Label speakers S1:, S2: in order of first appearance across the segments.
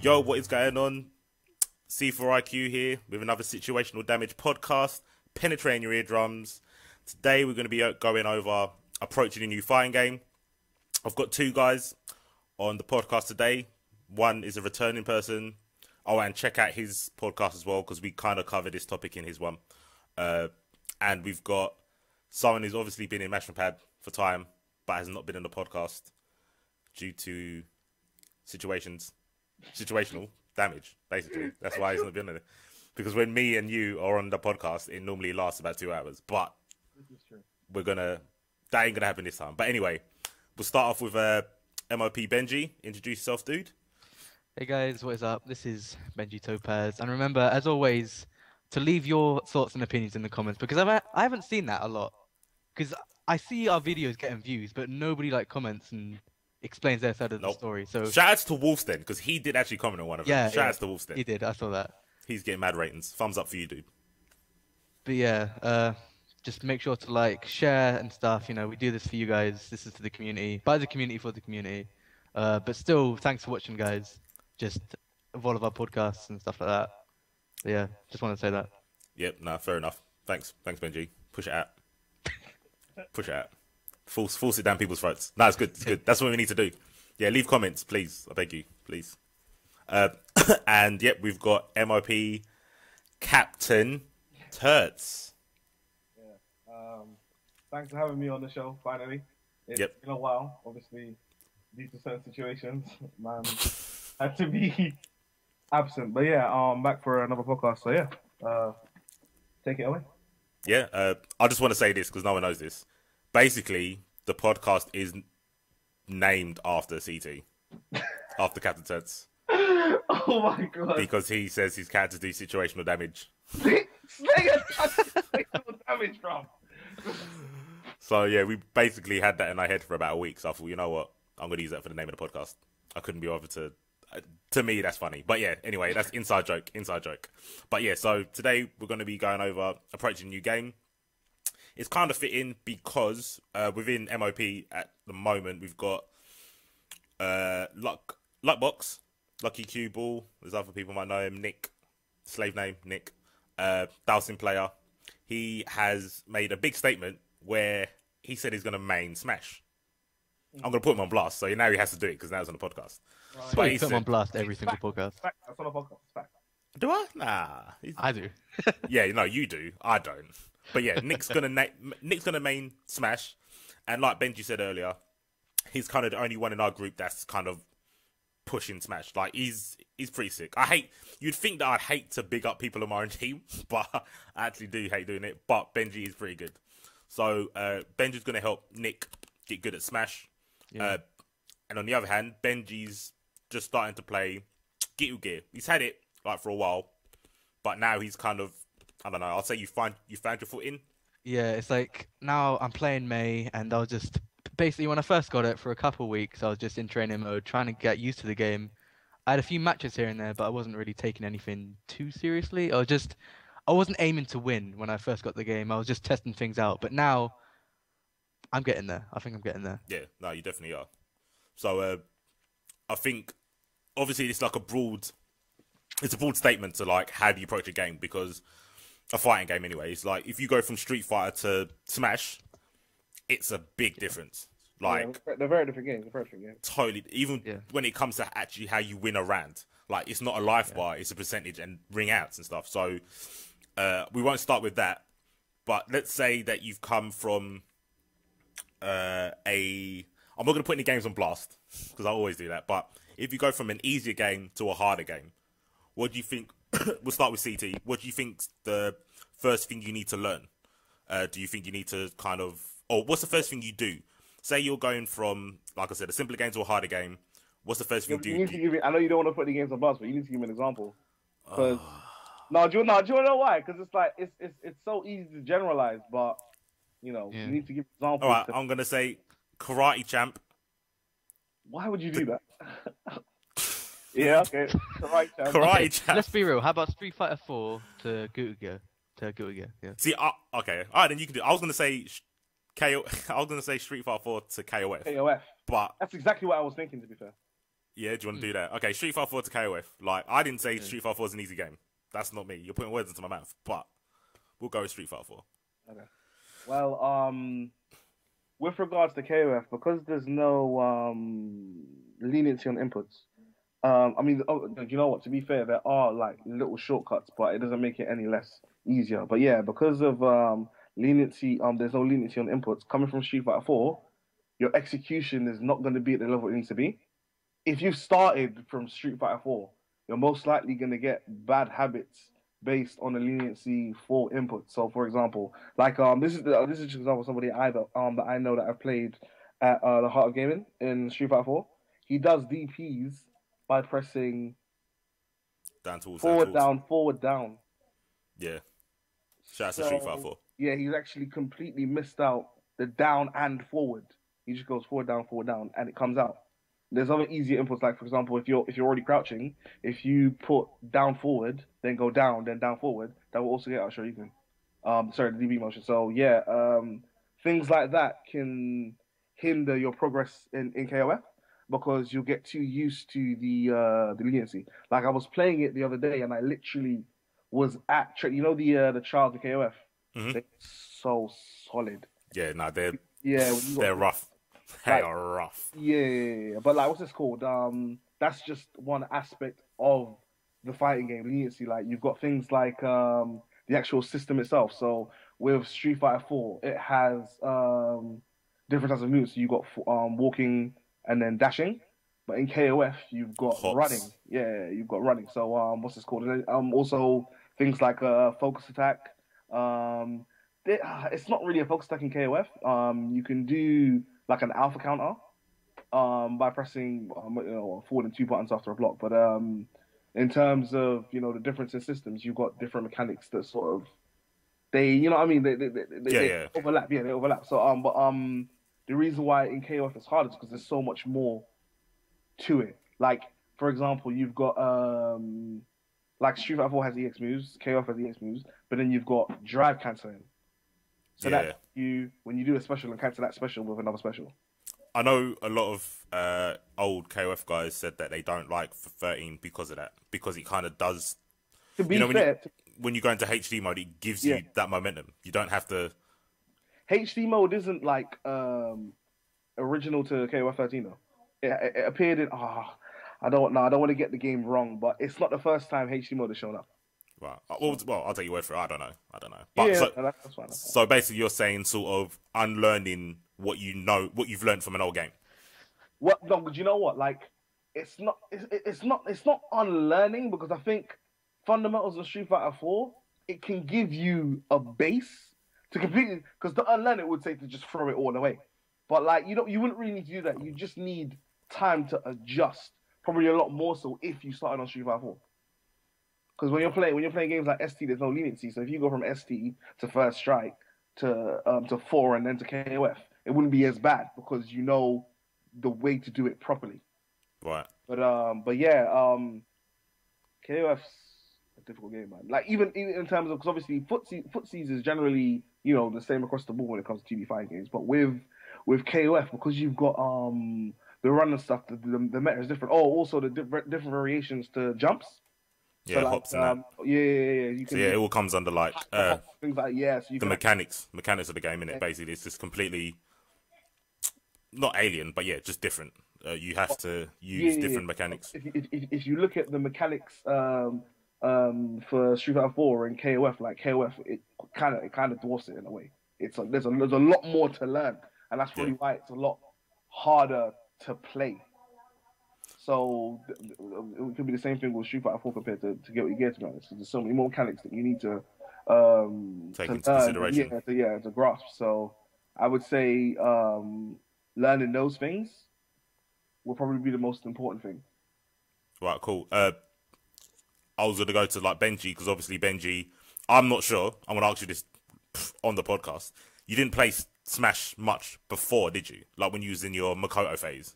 S1: Yo, what is going on? C4IQ here with another Situational Damage Podcast, penetrating your eardrums. Today we're going to be going over approaching a new fighting game. I've got two guys on the podcast today. One is a returning person. Oh, and check out his podcast as well, because we kind of covered this topic in his one. And we've got someone who's obviously been in Mash and Pad for time, but has not been in the podcast due to situational damage, basically. That's why he's not been in it. Because when me and you are on the podcast, it normally lasts about 2 hours. But
S2: this is true.
S1: That ain't gonna happen this time. But anyway, we'll start off with MOP Benji. Introduce yourself, dude.
S3: Hey guys, what is up? This is Benji Topaz. And remember, as always, to leave your thoughts and opinions in the comments, because I haven't seen that a lot. Because I see our videos getting views, but nobody comments and explains their side of the story. So
S1: shout outs to Wolfsten, because he did actually comment on one of them.
S3: Yeah,
S1: shout outs to Wolfsten.
S3: He did, I saw that.
S1: He's getting mad ratings. Thumbs up for you, dude.
S3: But yeah, just make sure to like, share and stuff. You know, we do this for you guys. This is for the community, by the community, for the community. But still, thanks for watching, guys. Just of all of our podcasts and stuff like that. But yeah, just want to say that.
S1: Yep, fair enough. Thanks, Benji. Push it out. Push it out. Force it down people's throats. No, it's good. It's good. That's what we need to do. Yeah, leave comments, please. I beg you, please. And yep, we've got MOP Captain Turts.
S2: Yeah. Thanks for having me on the show. Finally, it's been a while. Obviously, due to certain situations, man, had to be absent. But yeah, I'm back for another podcast. So yeah, take it away.
S1: Yeah, I just want to say this because no one knows this. Basically, the podcast is named after CT, after Captain Turts.
S2: Oh my god!
S1: Because he says his characters do situational damage.
S2: Situational damage from.
S1: So yeah, we basically had that in our head for about a week. So I thought, you know what, I'm going to use that for the name of the podcast. I couldn't be bothered to. To me, that's funny. But yeah, anyway, that's inside joke. But yeah, so today we're going to be going over approaching a new game. It's kind of fitting because within MOP at the moment we've got Luckbox, Lucky Cue Ball. There's other people might know him. Nick, slave name Nick, Dowsing player. He has made a big statement where he said he's going to main Smash. I'm going to put him on blast, so now he has to do it because now it's on the podcast.
S3: Right. But he put him on blast every single podcast.
S2: That's on the podcast.
S1: Do I? Nah.
S3: I do.
S1: Yeah, no, you do. I don't. But yeah, Nick's gonna main Smash, and like Benji said earlier, he's kind of the only one in our group that's kind of pushing Smash. Like he's pretty sick. You'd think that I'd hate to big up people on my own team, but I actually do hate doing it. But Benji is pretty good. So Benji's gonna help Nick get good at Smash. Yeah. And on the other hand, Benji's just starting to play Gitu Gear. He's had it like for a while, but now he's kind of, I don't know, I'll say you found your foot in.
S3: Yeah, it's like now I'm playing May, and I was just basically, when I first got it for a couple of weeks, I was just in training mode trying to get used to the game. I had a few matches here and there, but I wasn't really taking anything too seriously. I wasn't aiming to win when I first got the game. I was just testing things out. But now I'm getting there. I think I'm getting there.
S1: Yeah, no, you definitely are. So I think obviously it's like a broad statement to like how do you approach a game, because a fighting game anyway, it's like if you go from Street Fighter to Smash, it's a big difference. Like
S2: they're very different games.
S1: Totally. Even when it comes to actually how you win a round, like it's not a life bar, it's a percentage and ring outs and stuff. So we won't start with that. But let's say that you've come from I'm not going to put any games on blast because I always do that. But if you go from an easier game to a harder game, what do you think? We'll start with CT. What do you think's the first thing you need to learn? Do you think you need to or what's the first thing you do? Say you're going from, like I said, a simpler game to a harder game. What's the first thing you do?
S2: I know you don't want to put the games on blast, but you need to give me an example. Because do you want to know why? Because it's like it's so easy to generalize, but you need to give examples.
S1: All right, I'm gonna say Karate Champ.
S2: Why would you do that? Yeah, okay.
S1: Karate Champ.
S3: Let's be real. How about Street Fighter 4 to Gitu Gear? Yeah.
S1: See, okay. All right, then you can do. I was gonna say I was gonna say Street Fighter 4 to KOF.
S2: KOF.
S1: But
S2: that's exactly what I was thinking. To be fair.
S1: Yeah, do you want to do that? Okay, Street Fighter 4 to KOF. Like, I didn't say Street Fighter 4 is an easy game. That's not me. You're putting words into my mouth. But we'll go with Street Fighter 4.
S2: Okay. Well, with regards to KOF, because there's no leniency on inputs. I mean, you know what? To be fair, there are like little shortcuts, but it doesn't make it any less easier. But yeah, because of leniency, there's no leniency on inputs coming from Street Fighter 4. Your execution is not going to be at the level it needs to be. If you started from Street Fighter 4, you're most likely going to get bad habits based on the leniency for input. So, for example, like this is just an example of somebody that I know that I've played at the Heart of Gaming in Street Fighter 4. He does DPs by pressing
S1: down tools,
S2: forward, down.
S1: Yeah. Shout out to Street Fighter 4.
S2: Yeah, he's actually completely missed out the down and forward. He just goes forward, down, and it comes out. There's other easier inputs, like for example, if you're already crouching, if you put down forward, then go down, then down forward, that will also get out Shoryuken. The DB motion. So yeah, things like that can hinder your progress in KOF because you'll get too used to the leniency. Like I was playing it the other day, and I literally was at the trials of KOF.
S1: Mm-hmm.
S2: They're so solid.
S1: Yeah, no, they're rough. They are rough.
S2: Yeah. But like, what's this called? That's just one aspect of the fighting game leniency. Like, you've got things like the actual system itself. So with Street Fighter 4, it has different types of moves. So you've got walking and then dashing. But in KOF, you've got
S1: Hops.
S2: running. Yeah, you've got running. So what's this called? And then, also things like focus attack. It's not really a focus attack in KOF. You can do like an alpha counter by pressing forward and 2 buttons after a block. But in terms of the difference in systems, you've got different mechanics that sort of they overlap. Yeah, they overlap. So the reason why in KOF it's hard is because there's so much more to it. Like for example, you've got like Street Fighter 4 has EX moves, KOF has EX moves, but then you've got drive cancelling. So that when you do a special and cancel that special with another special.
S1: I know a lot of old KOF guys said that they don't like 13 because of that, because it kind of does.
S2: To be fair,
S1: when you go into HD mode, it gives you that momentum. You don't have to.
S2: HD mode isn't like original to KOF 13 though. It appeared in. I don't want to get the game wrong, but it's not the first time HD mode has shown up.
S1: Right. Well, I'll take your word for it. I don't know. But
S2: that's fine.
S1: So basically, you're saying sort of unlearning what you've learned from an old game.
S2: What? No, but you know what? Like, it's not unlearning, because I think fundamentals of Street Fighter 4, it can give you a base to completely, because to unlearn it would say to just throw it all away. But like, you wouldn't really need to do that. You just need time to adjust. Probably a lot more so if you started on Street Fighter 4. Because when you're playing games like ST, there's no leniency. So if you go from ST to First Strike to 4 and then to KOF, it wouldn't be as bad because you know the way to do it properly.
S1: Right.
S2: But yeah, KOF's a difficult game, man. Like even in terms of, because obviously footsies is generally the same across the board when it comes to 2D fighting games. But with KOF, because you've got the run and stuff, the meta is different. Oh, also the different variations to jumps.
S1: Yeah, so hops and that.
S2: You can
S1: it all comes under like
S2: things like so
S1: the mechanics of the game, innit? Basically, it's just completely not alien, but just different. You have to use different mechanics.
S2: If you look at the mechanics for Street Fighter 4 and KOF, like KOF, it kind of dwarfs it in a way. It's like there's a lot more to learn, and that's really why it's a lot harder to play. So it could be the same thing with Street Fighter 4 compared to get what you get, to be honest. There's so many more mechanics that you need to
S1: take into consideration.
S2: To grasp. So I would say learning those things will probably be the most important thing.
S1: Right, cool. I was going to go to like Benji, because obviously Benji, I'm not sure. I'm going to ask you this on the podcast. You didn't play Smash much before, did you? Like when you was in your Makoto phase?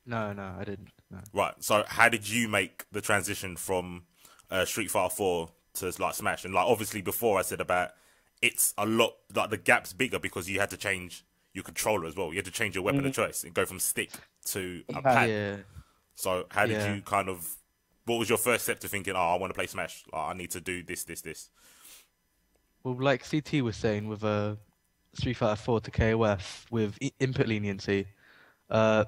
S3: No, I didn't. No.
S1: Right. So how did you make the transition from Street Fighter 4 to like Smash? And like obviously before I said about it's a lot, like the gap's bigger because you had to change your controller as well. You had to change your weapon of choice and go from stick to a pad.
S3: Yeah.
S1: So how did you kind of? What was your first step to thinking? Oh, I want to play Smash. Like, I need to do this, this, this.
S3: Well, like CT was saying with Street Fighter 4 to KOF with input leniency, uh,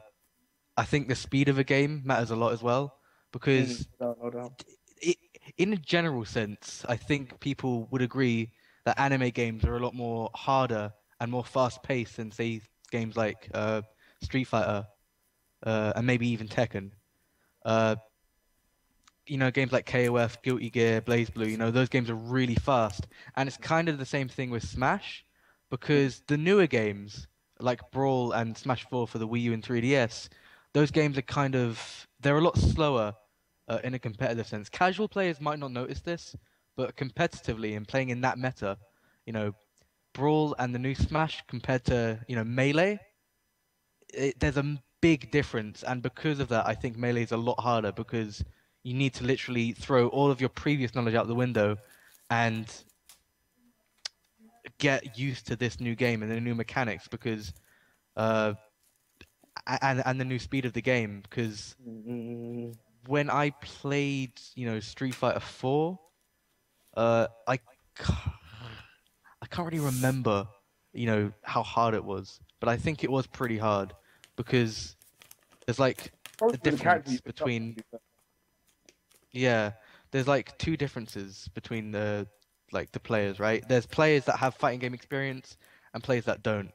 S3: I think the speed of a game matters a lot as well because
S2: No doubt.
S3: i in a general sense, I think people would agree that anime games are a lot more harder and more fast-paced than, say, games like Street Fighter and maybe even Tekken. Uh, games like KOF, Guilty Gear, Blaze Blue, those games are really fast. And it's kind of the same thing with Smash, because the newer games, like Brawl and Smash 4 for the Wii U and 3DS, those games are they're a lot slower in a competitive sense. Casual players might not notice this, but competitively and playing in that meta, Brawl and the new Smash compared to, Melee, there's a big difference. And because of that, I think Melee is a lot harder because you need to literally throw all of your previous knowledge out the window and get used to this new game and the new mechanics because and the new speed of the game. Because when I played, Street Fighter 4, I can't really remember, how hard it was, but I think it was pretty hard because there's like a difference between. Yeah, there's like two differences between the players, right? There's players that have fighting game experience and players that don't.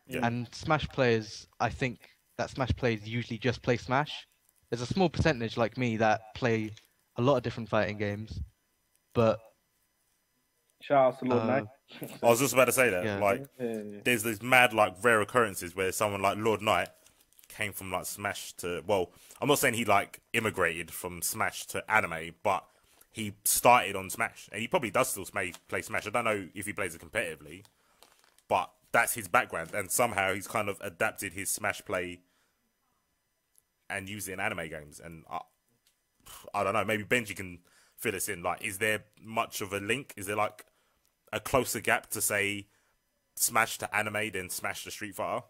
S1: Yeah.
S3: And Smash players, I think that Smash players usually just play Smash. There's a small percentage like me that play a lot of different fighting games, but
S2: shout out to Lord Knight.
S1: I was just about to say that.
S2: Yeah.
S1: There's these mad rare occurrences where someone like Lord Knight came from like Smash to, well, I'm not saying he like immigrated from Smash to anime, but he started on Smash and he probably does still play Smash. I don't know if he plays it competitively, but that's his background, and somehow he's kind of adapted his Smash play and used it in anime games. And I don't know, maybe Benji can fill us in. Like, is there much of a link? Is there like a closer gap to say Smash to anime than Smash to Street Fighter?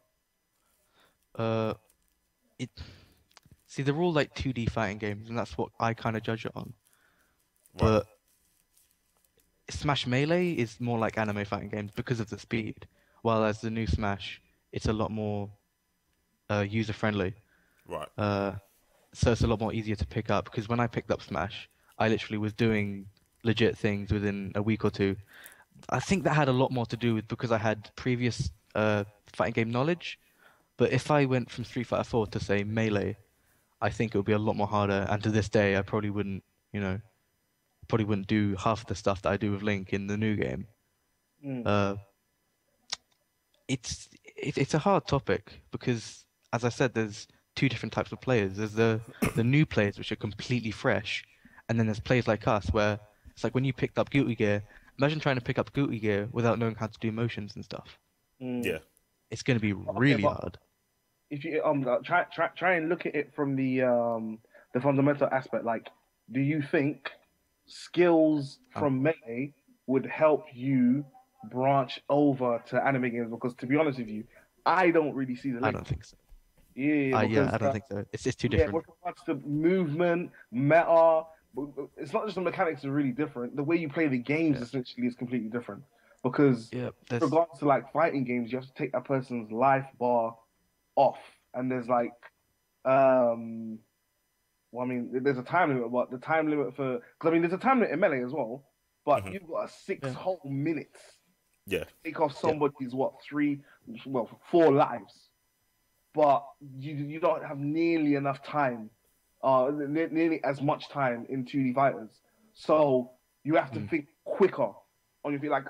S3: They're all like 2D fighting games, and that's what I kind of judge it on.
S1: Right.
S3: But Smash Melee is more like anime fighting games because of the speed, while as the new Smash, it's a lot more user friendly.
S1: Right.
S3: So it's a lot more easier to pick up because when I picked up Smash, I literally was doing legit things within a week or two. I think that had a lot more to do with because I had previous fighting game knowledge. But if I went from Street Fighter 4 to say Melee, I think it would be a lot more harder. And to this day, I probably wouldn't do half the stuff that I do with Link in the new game. It's a hard topic because, as I said, there's two different types of players. There's the new players, which are completely fresh, and then there's players like us, where it's like when you picked up Guilty Gear. Imagine trying to pick up Guilty Gear without knowing how to do motions and stuff.
S1: Yeah.
S3: It's going to be really hard.
S2: If you try and look at it from the fundamental aspect, like, do you think skills from Melee would help you branch over to anime games? Because to be honest with you, I don't really see the link.
S3: I don't think so.
S2: Yeah,
S3: I don't think so. It's too different.
S2: With regards to movement, meta, it's not just the mechanics are really different. The way you play the games essentially is completely different. Because with regards to like fighting games, you have to take that person's life bar off, and there's like, there's a time limit, but the time limit for, because there's a time limit in Melee as well, but you've got 6 whole minutes.
S1: Yeah.
S2: Take off somebody's 4 lives, but you don't have nearly enough time, nearly as much time in 2D fighters, so you have to think quicker on your feet, like.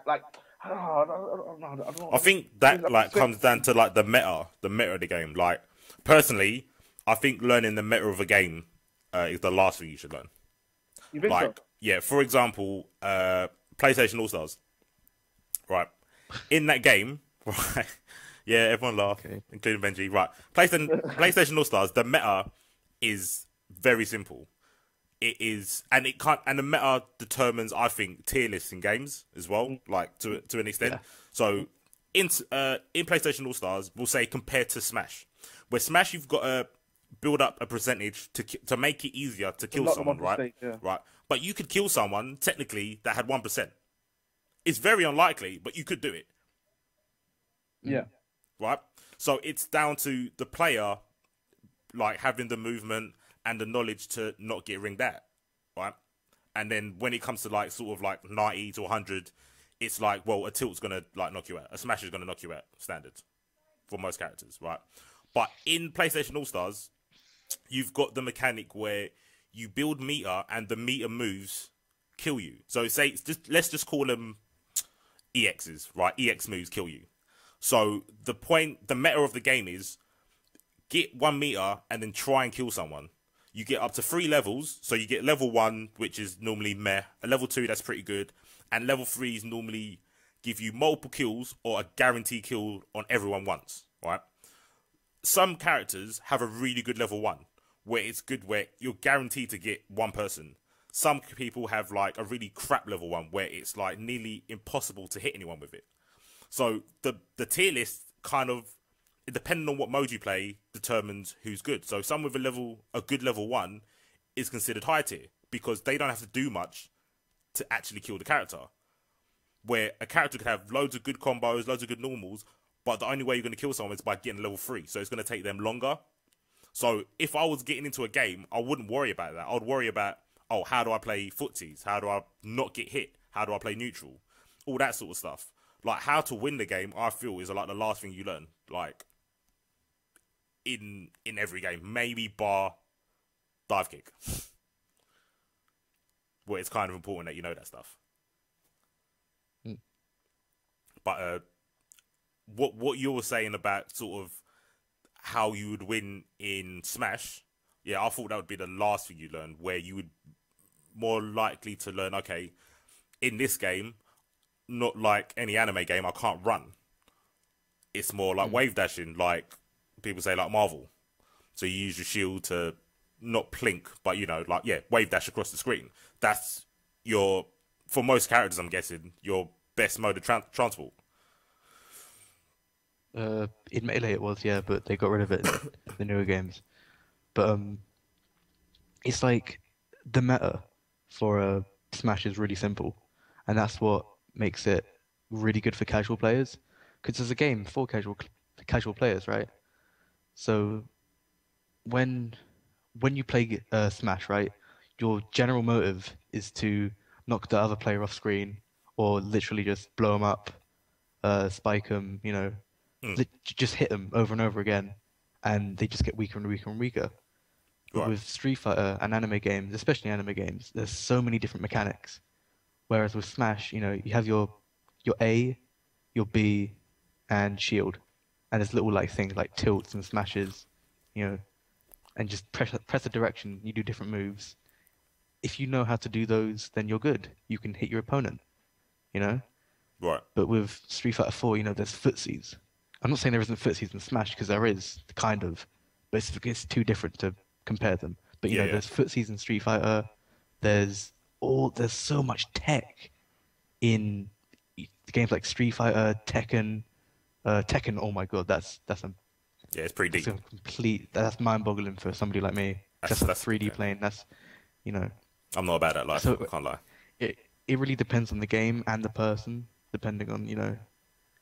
S2: I don't know.
S1: I think that comes down to like the meta of the game. Like, personally, I think learning the meta of a game is the last thing you should learn.
S2: You think so?
S1: Yeah. For example, PlayStation All Stars. Right. In that game, right. Yeah, everyone laughed, including Benji. Right. PlayStation All Stars. The meta is very simple. It is, and the meta determines, I think, tier lists in games as well, like to an extent. Yeah. So in PlayStation All Stars, we'll say compared to Smash, where Smash you've got build up a percentage to make it easier to kill someone, right?
S2: Yeah.
S1: Right. But you could kill someone technically that had 1%. It's very unlikely, but you could do it.
S2: Yeah.
S1: Right. So it's down to the player, like having the movement and the knowledge to not get ringed out, right? And then when it comes to like sort of like 90 to 100, it's like, well, a tilt's gonna like knock you out, a smash is gonna knock you out, standard for most characters, right? But in PlayStation All Stars, you've got the mechanic where you build meter and the meter moves kill you. So say let's just call them EXs, right? EX moves kill you. So the meta of the game is get 1 meter and then try and kill someone. You get up to 3 levels. So you get level 1, which is normally meh. A level 2, that's pretty good. And level 3s normally give you multiple kills or a guaranteed kill on everyone once, right? Some characters have a really good level 1, where it's good where you're guaranteed to get 1 person. Some people have like a really crap level 1, where it's like nearly impossible to hit anyone with it. So the tier list kind of, depending on what mode you play, determines who's good. So some with a good level 1 is considered high tier because they don't have to do much to actually kill the character. Where a character could have loads of good combos, loads of good normals, but the only way you're going to kill someone is by getting level 3. So it's going to take them longer. So if I was getting into a game, I wouldn't worry about that. I would worry about, oh, how do I play footsies? How do I not get hit? How do I play neutral? All that sort of stuff. Like, how to win the game, I feel, is like the last thing you learn. Like, in every game. Maybe bar dive kick. Where it's kind of important that you know that stuff.
S3: Mm.
S1: But what you were saying about sort of how you would win in Smash, yeah, I thought that would be the last thing you learn, where you would more likely to learn, okay, in this game, not like any anime game, I can't run. It's more like wave dashing, like people say, like Marvel. So you use your shield to not plink, but, you know, like, yeah, wave dash across the screen. That's for most characters, I'm guessing, your best mode of transport.
S3: In Melee it was, yeah, but they got rid of it in the newer games. But it's like the meta for Smash is really simple, and that's what makes it really good for casual players. Because it's a game for casual players, right? So when you play Smash, right, your general motive is to knock the other player off screen, or literally just blow them up, spike them, you know, just hit them over and over again, and they just get weaker and weaker and weaker. But
S1: Right.
S3: with Street Fighter and anime games, especially anime games, there's so many different mechanics. Whereas with Smash, you know, you have your A, your B, and shield, and there's little like things like tilts and smashes, you know, and just press a direction. You do different moves. If you know how to do those, then you're good. You can hit your opponent, you know.
S1: Right.
S3: But with Street Fighter 4, you know, there's footsies. I'm not saying there isn't footsies in Smash, because there is, kind of, but it's too different to compare them. But you know, there's footsies in Street Fighter. There's so much tech in games like Street Fighter, Tekken. Tekken, oh my god, that's
S1: it's pretty deep.
S3: That's mind-boggling for somebody like me. That's 3D playing. That's, you know.
S1: I'm not about that life.
S3: So
S1: I can't lie.
S3: It really depends on the game and the person, depending on, you know,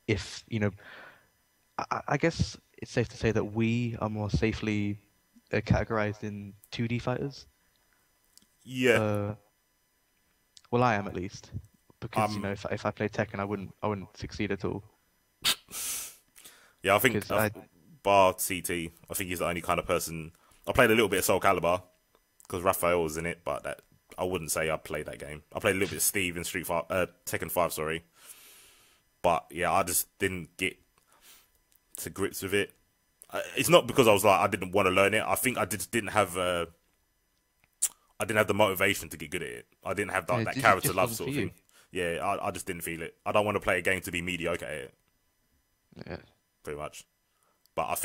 S3: if, you know, I guess it's safe to say that we are more safely categorized in 2D fighters.
S1: Yeah.
S3: Well, I am at least, because you know, if I played Tekken, I wouldn't succeed at all.
S1: Yeah, I think bar CT, I think he's the only kind of person. I played a little bit of Soul Calibur because Raphael was in it, but I wouldn't say I played that game. I played a little bit of Steve in Tekken 5, sorry. But yeah, I just didn't get to grips with it. It's not because I was like I didn't want to learn it. I think I just didn't have the motivation to get good at it. I didn't have that character love sort of thing. Yeah, I just didn't feel it. I don't want to play a game to be mediocre at it.
S3: Yeah,
S1: pretty much. But I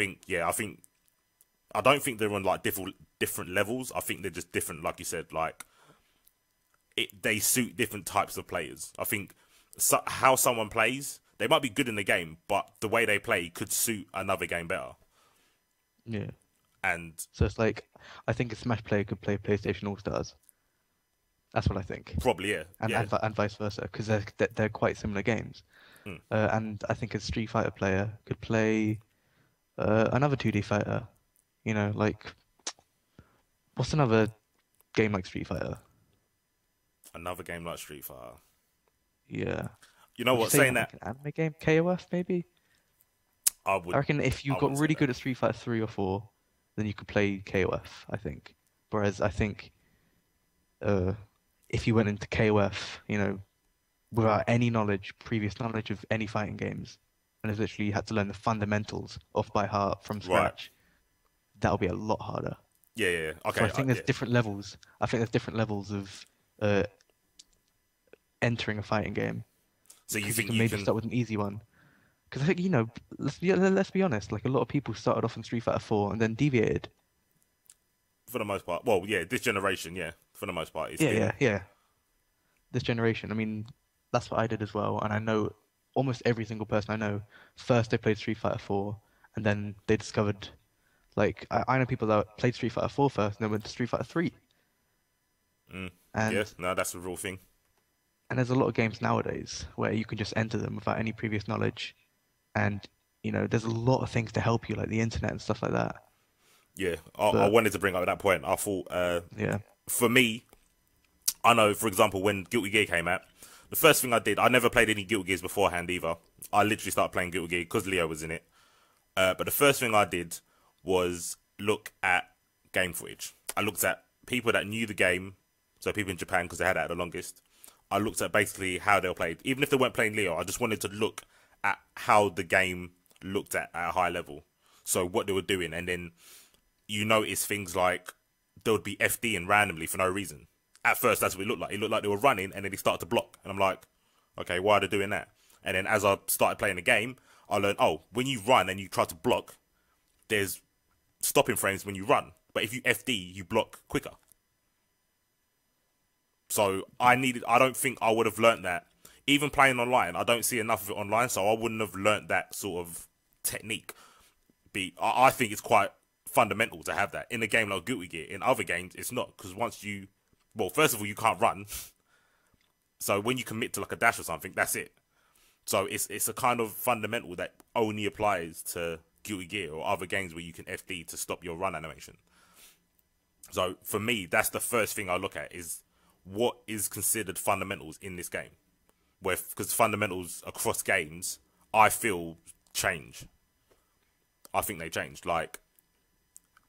S1: don't think they're on like different levels. I think they're just different, like you said. Like they suit different types of players. I think how someone plays, they might be good in the game, but the way they play could suit another game better.
S3: Yeah.
S1: And
S3: So it's like, I think a Smash player could play PlayStation All Stars. That's what I think.
S1: probably, yeah.
S3: And vice versa, because they're quite similar games.
S1: Hmm.
S3: And I think a Street Fighter player could play another 2D fighter. You know, like, what's another game like Street Fighter?
S1: Another game like Street Fighter.
S3: Yeah.
S1: You know
S3: Would
S1: what?
S3: you say
S1: Saying
S3: like
S1: that,
S3: an anime game, KOF maybe?
S1: I
S3: I reckon if you
S1: I
S3: got
S1: wouldn't say
S3: really
S1: that.
S3: good at Street Fighter 3 or 4, then you could play KOF, I think. Whereas I think if you went into KOF, you know, without any previous knowledge of any fighting games, and has literally had to learn the fundamentals off by heart from scratch, that'll be a lot harder.
S1: Yeah. Okay.
S3: So I think there's different levels. I think there's different levels of entering a fighting game.
S1: So you
S3: Because
S1: think
S3: can
S1: you
S3: maybe
S1: can?
S3: start with an easy one? Because I think, you know, let's be honest, like a lot of people started off in Street Fighter 4 and then deviated.
S1: For the most part, well, yeah, this generation, yeah, for the most part, it's
S3: Yeah. This generation, I mean, that's what I did as well. And I know almost every single person I know, first they played Street Fighter 4, and then they discovered, like, I know people that played Street Fighter 4 first, and then went to Street Fighter 3. And
S1: yes, no, that's a real thing.
S3: And there's a lot of games nowadays where you can just enter them without any previous knowledge. And, you know, there's a lot of things to help you, like the internet and stuff like that.
S1: Yeah, I wanted to bring up that point. I thought,
S3: Yeah.
S1: for me, I know, for example, when Guilty Gear came out, the first thing I did, I never played any Guilty Gears beforehand either. I literally started playing Guilty Gear because Leo was in it. But the first thing I did was look at game footage. I looked at people that knew the game, so people in Japan because they had it the longest. I looked at basically how they were played. Even if they weren't playing Leo, I just wanted to look at how the game looked at a high level. So what they were doing, and then you notice things like there would be FDing randomly for no reason. At first, that's what it looked like. It looked like they were running, and then they started to block. And I'm like, okay, why are they doing that? And then as I started playing the game, I learned, when you run and you try to block, there's stopping frames when you run. But if you FD, you block quicker. So I don't think I would have learnt that. Even playing online, I don't see enough of it online, so I wouldn't have learnt that sort of technique. I think it's quite fundamental to have that in a game like Guilty Gear. In other games, it's not, because first of all, you can't run. So when you commit to like a dash or something, that's it. So it's a kind of fundamental that only applies to Guilty Gear or other games where you can FD to stop your run animation. So for me, that's the first thing I look at, is what is considered fundamentals in this game. Because fundamentals across games, I feel, change. I think they changed. Like,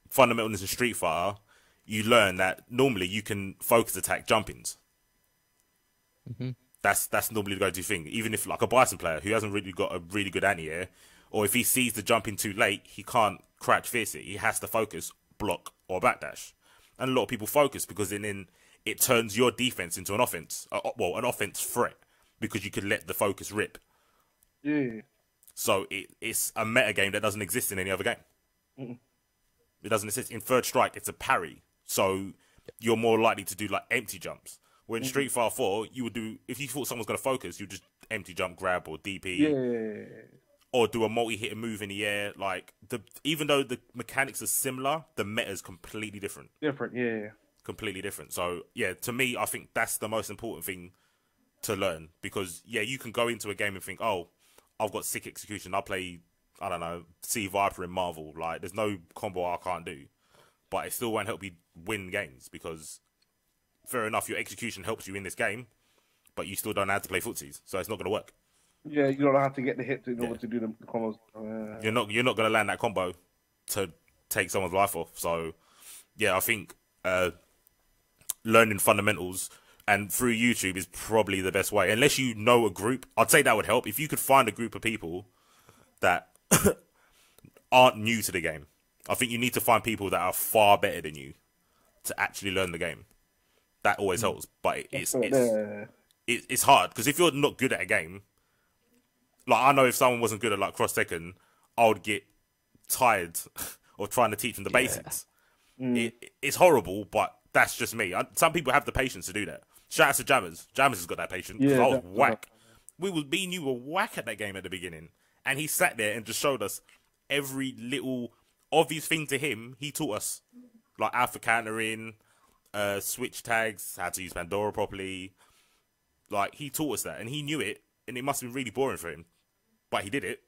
S1: fundamentals in Street Fighter, you learn that normally you can focus attack jump-ins.
S3: Mm-hmm.
S1: That's normally the go-to thing. Even if, like, a Bison player who hasn't really got a really good anti-air, or if he sees the jump in too late, he can't crouch fierce it. He has to focus, block, or backdash. And a lot of people focus because then it turns your defense into an offense. An offense threat, because you could let the focus rip.
S2: Yeah.
S1: So it's a meta game that doesn't exist in any other game.
S2: Mm-mm.
S1: It doesn't exist. In Third Strike, it's a parry. So you're more likely to do like empty jumps. When Street Fighter 4, you would do, if you thought someone's going to focus, you just empty jump, grab, or DP.
S2: Yeah.
S1: Or do a multi-hit move in the air. Like, even though the mechanics are similar, the meta is completely different.
S2: Yeah.
S1: Completely different. So, yeah, to me, I think that's the most important thing to learn. Because, yeah, you can go into a game and think, I've got sick execution. I'll play, I don't know, Sea Viper in Marvel. Like, there's no combo I can't do. But it still won't help you win games. Because, fair enough, your execution helps you in this game. But you still don't know how to play footsies. So it's not going to work.
S2: Yeah, you don't know how to get the hits in order to do the combos.
S1: You're not going to land that combo to take someone's life off. So, yeah, I think learning fundamentals and through YouTube is probably the best way. Unless you know a group, I'd say that would help. If you could find a group of people that aren't new to the game, I think you need to find people that are far better than you to actually learn the game. That always helps. But it's hard, because if you're not good at a game, like, I know if someone wasn't good at like Cross Tekken, I would get tired of trying to teach them the basics. It's horrible, but that's just me. Some people have the patience to do that. Shout out to Jammers. Jammers has got that patience.
S2: Yeah,
S1: I was whack. Me and you were whack at that game at the beginning, and he sat there and just showed us every little obvious thing to him, he taught us. Like alpha countering, switch tags, how to use Pandora properly. Like, he taught us that, and he knew it, and it must have been really boring for him. But he did it,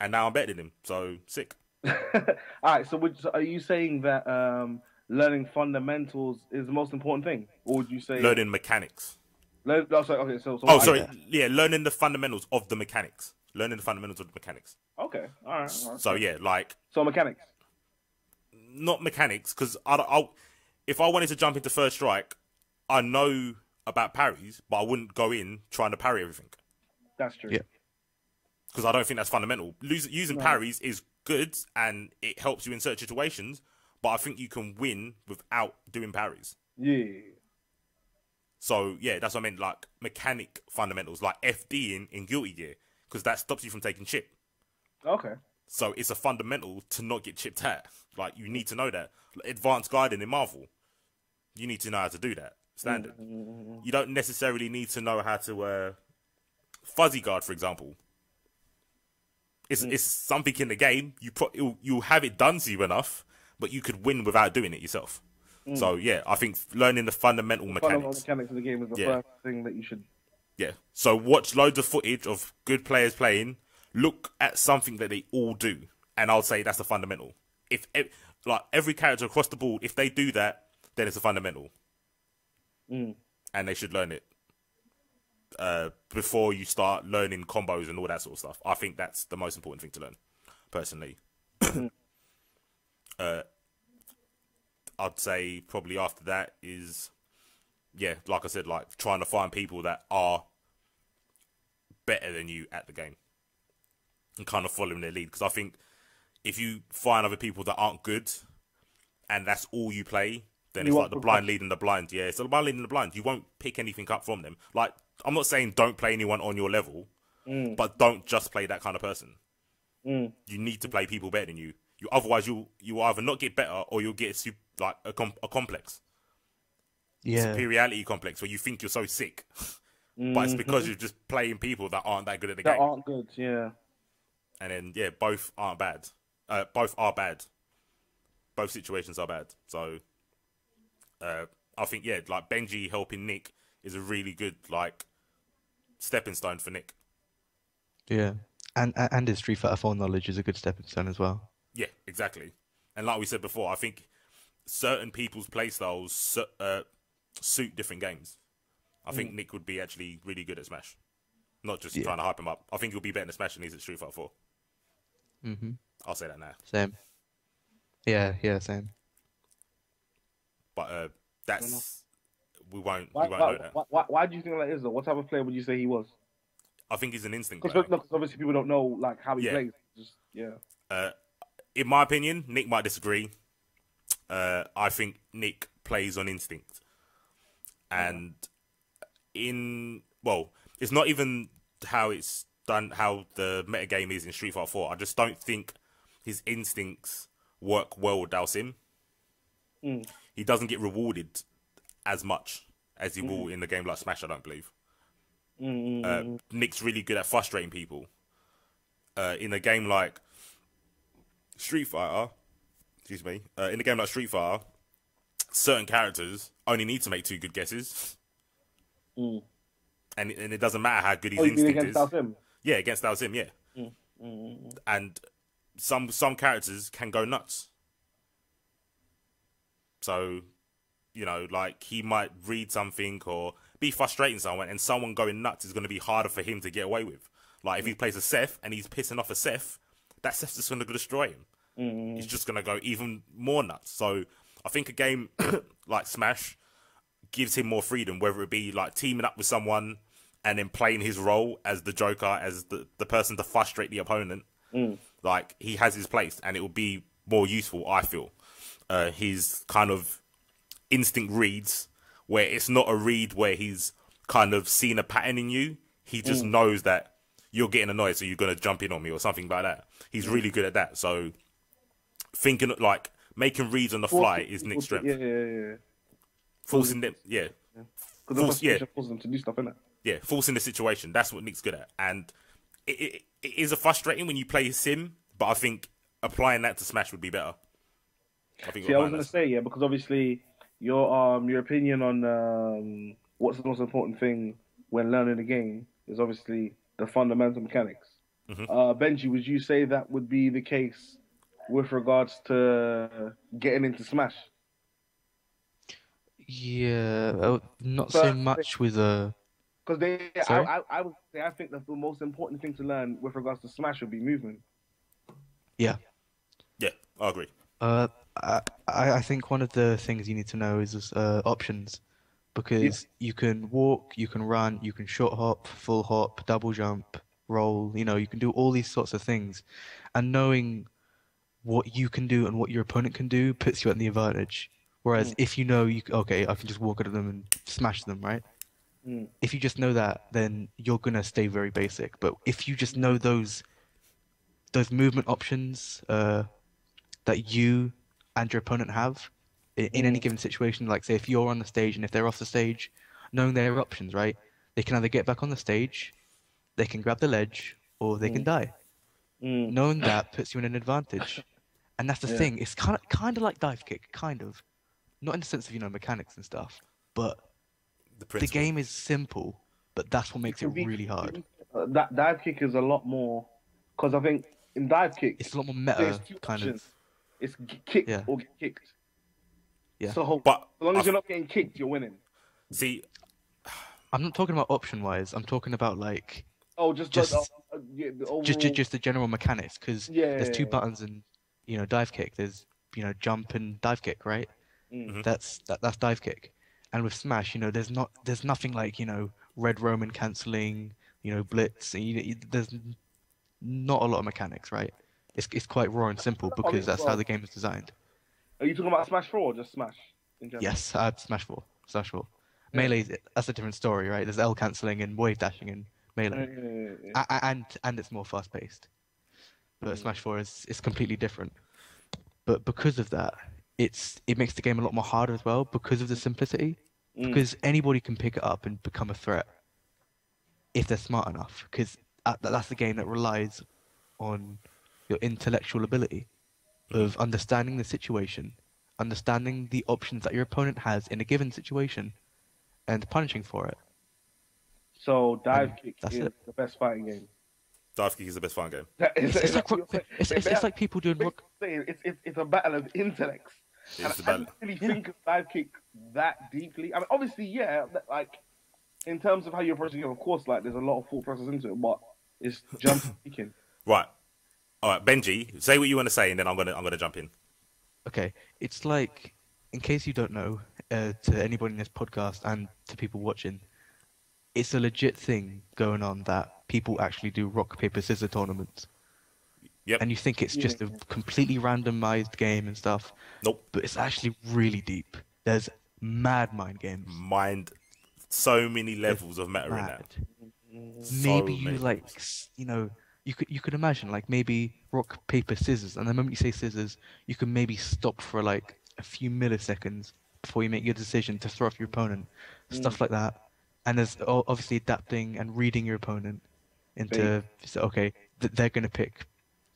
S1: and now I'm better than him, so sick.
S2: All right, so are you saying that learning fundamentals is the most important thing? Or would you say...
S1: Learning mechanics.
S2: Learning the
S1: fundamentals of the mechanics. Learning the fundamentals of the mechanics.
S2: Okay, all right.
S1: So, yeah, like...
S2: So, mechanics?
S1: Not mechanics, because if I wanted to jump into first strike, I know about parries, but I wouldn't go in trying to parry everything.
S2: That's true.
S3: Yeah.
S1: Because I don't think that's fundamental. Using parries is good, and it helps you in certain situations, but I think you can win without doing parries.
S2: Yeah.
S1: So, yeah, that's what I meant, like, mechanic fundamentals, like FD in Guilty Gear, because that stops you from taking chip.
S2: Okay.
S1: So, it's a fundamental to not get chipped at. Like, you need to know that. Advanced guiding in Marvel, you need to know how to do that. Standard. You don't necessarily need to know how to fuzzy guard, for example. It's something in the game. You'll have it done to you enough, but you could win without doing it yourself. So, yeah, I think learning the fundamental mechanics.
S2: Fundamental mechanics of the game is the first thing that you should...
S1: Yeah. So watch loads of footage of good players playing. Look at something that they all do. And I'll say that's a fundamental. If like every character across the board, if they do that, then it's a fundamental. And they should learn it before you start learning combos and all that sort of stuff. I think that's the most important thing to learn, personally. I'd say probably after that is, yeah, like I said, like trying to find people that are better than you at the game and kind of following their lead. Because I think if you find other people that aren't good and that's all you play, then it's like the blind leading the blind. Yeah, so the blind leading the blind. You won't pick anything up from them. Like, I'm not saying don't play anyone on your level, but don't just play that kind of person. You need to play people better than you. Otherwise, you either not get better or you'll get a complex.
S3: Yeah.
S1: Superiority complex where you think you're so sick. But it's because you're just playing people that aren't that good at the game.
S2: That aren't good, yeah.
S1: And then, yeah, both aren't bad. Both are bad. Both situations are bad. So... I think, yeah, like Benji helping Nick is a really good, like, stepping stone for Nick.
S3: Yeah. And his Street Fighter 4 knowledge is a good stepping stone as well.
S1: Yeah, exactly. And like we said before, I think certain people's playstyles suit different games. I think Nick would be actually really good at Smash. Not just trying to hype him up. I think he'll be better at Smash than he's at Street Fighter 4. I'll say that now.
S3: Same. Yeah, same.
S1: But that's... We won't know that.
S2: Why do you think that is, though? What type of player would you say he was?
S1: I think he's an instinct
S2: player.
S1: player.
S2: Because obviously people don't know like how he plays.
S1: In my opinion, Nick might disagree. I think Nick plays on instinct. And it's not even how it's done, how the metagame is in Street Fighter 4. I just don't think his instincts work well with Dalsim. He doesn't get rewarded as much as he will in the game like Smash, I don't believe. Nick's really good at frustrating people. In a game like Street Fighter, in a game like Street Fighter, certain characters only need to make 2 good guesses. And it doesn't matter how good his instinct is.
S2: Dalsim?
S1: Yeah, against Dalsim, yeah. And some characters can go nuts. So, you know, like, he might read something or be frustrating someone, and someone going nuts is going to be harder for him to get away with. Like, if he plays a Seth and he's pissing off a Seth, that Seth's just going to destroy him. He's just going to go even more nuts. So, I think a game like Smash gives him more freedom, whether it be, like, teaming up with someone and then playing his role as the Joker, as the person to frustrate the opponent. Like, he has his place, and it will be more useful, I feel. His kind of instinct reads, where it's not a read where he's kind of seen a pattern in you. He just knows that you're getting annoyed, so you're going to jump in on me or something like that. He's really good at that. So thinking, like, making reads on the fly is Nick's strength.
S2: Yeah.
S1: Forcing them,
S2: Because forcing them to do stuff, innit?
S1: Yeah, forcing the situation. That's what Nick's good at. And it is a frustrating when you play Sim, but I think applying that to Smash would be better. I think
S2: See, I was gonna say because obviously your opinion on what's the most important thing when learning the game is obviously the fundamental mechanics. Benji, would you say that would be the case with regards to getting into Smash?
S3: Yeah, not so
S2: First,
S3: much with a.
S2: because
S3: Sorry?
S2: I would say I think that the most important thing to learn with regards to Smash would be movement.
S3: Yeah.
S1: Yeah, I agree.
S3: Uh, I think one of the things you need to know is options,
S2: Yeah.
S3: because you can walk, you can run, you can short hop, full hop, double jump, roll. You can do all these sorts of things, and knowing what you can do and what your opponent can do puts you at the advantage. Whereas if you know okay, I can just walk at them and smash them, right? If you just know that, then you're gonna stay very basic. But if you just know those movement options that you and your opponent have in any given situation, like say if you're on the stage and if they're off the stage, knowing their options, right? They can either get back on the stage, they can grab the ledge, or they can die. Knowing that puts you in an advantage. And that's the thing. It's kind of like dive kick, kind of. Not in the sense of, mechanics and stuff, but the game is simple, but that's what makes it really hard.
S2: That dive kick is a lot more, because I think in dive kick
S3: it's a lot more
S2: there's
S3: meta,
S2: two
S3: kind
S2: options.
S3: of.
S2: It's kick
S3: Yeah.
S2: or get kicked.
S3: Yeah.
S2: So,
S1: But
S2: as long as you're not getting kicked, you're winning.
S1: See,
S3: I'm not talking about option-wise. I'm talking about like
S2: Just
S3: just
S2: the overall.
S3: just the general mechanics, because there's two
S2: Yeah.
S3: buttons in dive kick. There's jump and dive kick, right? That's dive kick. And with Smash, there's nothing like Red Roman canceling, blitz. There's not a lot of mechanics, right? It's quite raw and simple because that's how the game is designed.
S2: Are you talking about Smash 4 or just Smash in general?
S3: Yes, Smash 4. Smash 4. Melee, that's a different story, right? There's L canceling and wave dashing in Melee. And it's more fast paced. But Smash 4 is completely different. But because of that, it makes the game a lot more harder as well because of the simplicity. Because anybody can pick it up and become a threat if they're smart enough. Because that's the game that relies on your intellectual ability of understanding the situation, understanding the options that your opponent has in a given situation, and punishing for it.
S2: So dive kick is
S3: it.
S2: the best fighting game.
S1: dive kick is the best fighting game.
S3: It's like people doing rock.
S2: It's a battle of intellects. I didn't really think of dive kick that deeply. I mean, obviously, yeah, like in terms of how you're approaching it, of course, like there's a lot of thought process into it, but it's jump kicking.
S1: Right. All right, Benji, say what you want to say, and then I'm gonna jump in.
S3: Okay, it's like, in case you don't know, to anybody in this podcast and to people watching, it's a legit thing going on that people actually do rock paper scissors tournaments.
S1: Yep.
S3: And you think it's just a completely randomized game and stuff.
S1: Nope.
S3: But it's actually really deep. There's mad mind games.
S1: So many levels of meta in that.
S3: Maybe you could imagine like maybe rock paper scissors, and the moment you say scissors, you can maybe stop for like a few milliseconds before you make your decision to throw off your opponent, stuff like that. And there's obviously adapting and reading your opponent into they're gonna pick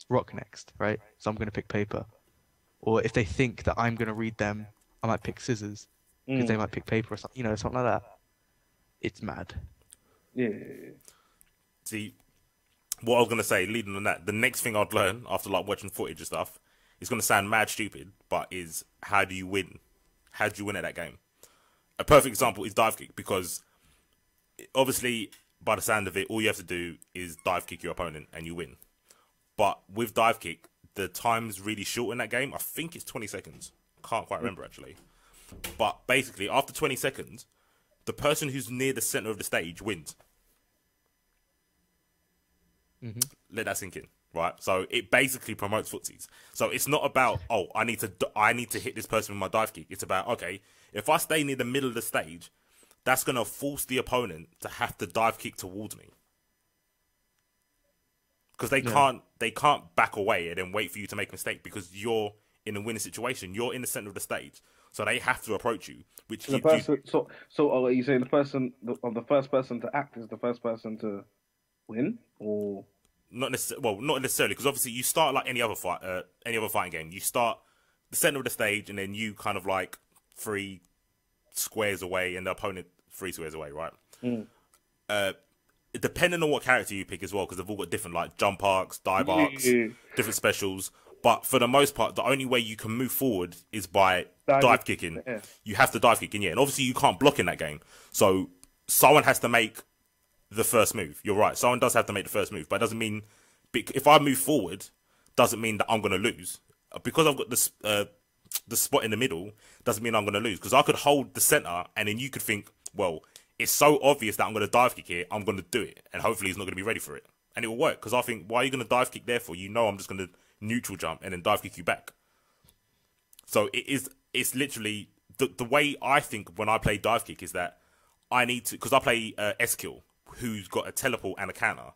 S3: rock next, right? So I'm gonna pick paper. Or if they think that I'm gonna read them, I might pick scissors because they might pick paper or something, something like that. It's mad.
S2: Yeah.
S1: See, what I was gonna say, leading on that, the next thing I'd learn after like watching footage and stuff, it's gonna sound mad stupid, but is how do you win? How do you win at that game? A perfect example is dive kick, because obviously by the sound of it, all you have to do is dive kick your opponent and you win. But with dive kick, the time's really short in that game. I think it's 20 seconds. Can't quite remember actually. But basically, after 20 seconds, the person who's near the center of the stage wins. Let that sink in, right? So it basically promotes footsies. So it's not about, I need to hit this person with my dive kick. It's about, okay, if I stay near the middle of the stage, that's going to force the opponent to have to dive kick towards me. Because they can't back away and then wait for you to make a mistake, because you're in a winning situation. You're in the center of the stage. So they have to approach you. Which
S2: the person, so are you saying the first person to act is the first person to win, or
S1: not necessarily? Well, not necessarily, because obviously you start like any other fighting game. You start the center of the stage, and then you kind of like 3 squares away, and the opponent 3 squares away, right? Depending on what character you pick as well, because they've all got different like jump arcs, dive arcs, different specials. But for the most part, the only way you can move forward is by dive kicking. Yeah. You have to dive kick in, yeah. And obviously you can't block in that game. So someone has to make the first move. You're right. Someone does have to make the first move. But it doesn't mean... If I move forward, doesn't mean that I'm going to lose. Because I've got the spot in the middle, doesn't mean I'm going to lose. Because I could hold the center, and then you could think, well, it's so obvious that I'm going to dive kick here, I'm going to do it. And hopefully he's not going to be ready for it. And it will work. Because I think, why are you going to dive kick there for? You know I'm just going to neutral jump and then dive kick you back. So it's literally the way I think when I play dive kick is that I need to, because I play S-Kill, who's got a teleport and a counter.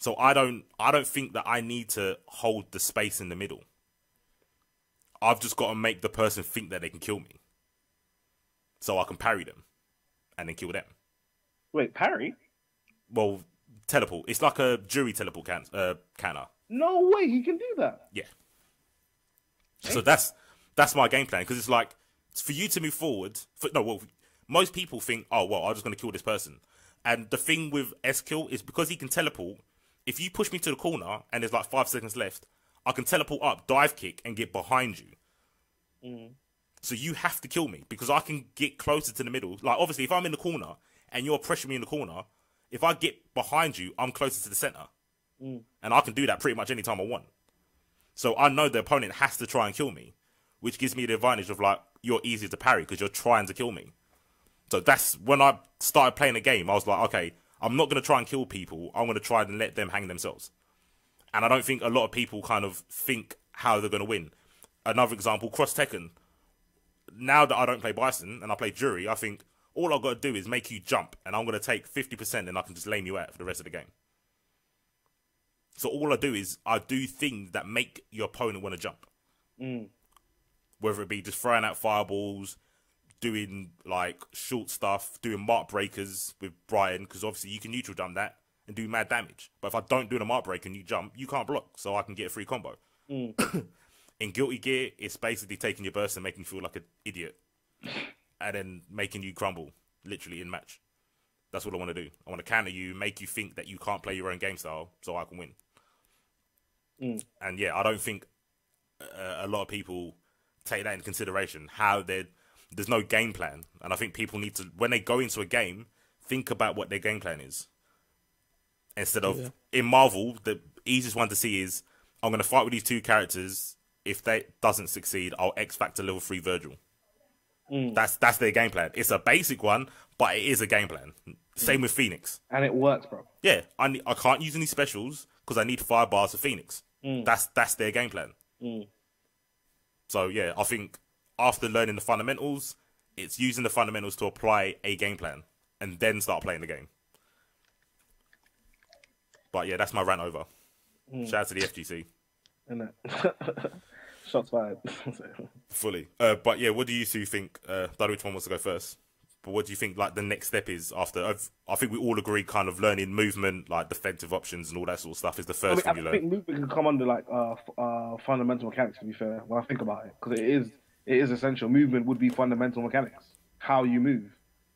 S1: So I don't think that I need to hold the space in the middle. I've just got to make the person think that they can kill me, so I can parry them and then kill them.
S2: Wait, parry?
S1: Well, teleport. It's like a jury teleport counter.
S2: No way, he can do that.
S1: Yeah. So that's my game plan, because it's like, for you to move forward. Most people think, oh well, I'm just gonna kill this person, and the thing with S-Kill is because he can teleport. If you push me to the corner and there's like 5 seconds left, I can teleport up, dive kick, and get behind you. So you have to kill me because I can get closer to the middle. Like obviously, if I'm in the corner and you're pressuring me in the corner, if I get behind you, I'm closer to the center. And I can do that pretty much any time I want. So I know the opponent has to try and kill me, which gives me the advantage of like, you're easier to parry because you're trying to kill me. So that's when I started playing the game. I was like, okay, I'm not going to try and kill people. I'm going to try and let them hang themselves. And I don't think a lot of people kind of think how they're going to win. Another example, Cross Tekken. Now that I don't play Bison and I play Jury, I think all I've got to do is make you jump and I'm going to take 50% and I can just lame you out for the rest of the game. So all I do is I do things that make your opponent want to jump. Whether it be just throwing out fireballs, doing like short stuff, doing mark breakers with Brian, because obviously you can neutral jump that and do mad damage. But if I don't do the mark break and you jump, you can't block, so I can get a free combo. In Guilty Gear, it's basically taking your burst and making you feel like an idiot, and then making you crumble, literally in match. That's what I want to do. I want to counter you, make you think that you can't play your own game style, so I can win. And yeah, I don't think a lot of people take that into consideration, how there's no game plan. And I think people need to, when they go into a game, think about what their game plan is. Instead of, in Marvel, the easiest one to see is, I'm going to fight with these 2 characters. If that doesn't succeed, I'll X Factor level 3 Virgil. That's their game plan. It's a basic one, but it is a game plan. Same with Phoenix.
S2: And it works, bro.
S1: Yeah, I can't use any specials because I need 5 bars for Phoenix. That's their game plan. So yeah, I think after learning the fundamentals, it's using the fundamentals to apply a game plan and then start playing the game. But yeah, that's my rant over. Shout out to the FGC.
S2: Shots fired.
S1: Fully. But yeah, what do you two think? I don't know which one wants to go first. But what do you think like the next step is after? I think we all agree kind of learning movement, like defensive options and all that sort of stuff is the first thing you learn.
S2: I think movement can come under like fundamental mechanics, to be fair, when I think about it. Because it is essential. Movement would be fundamental mechanics. How you move.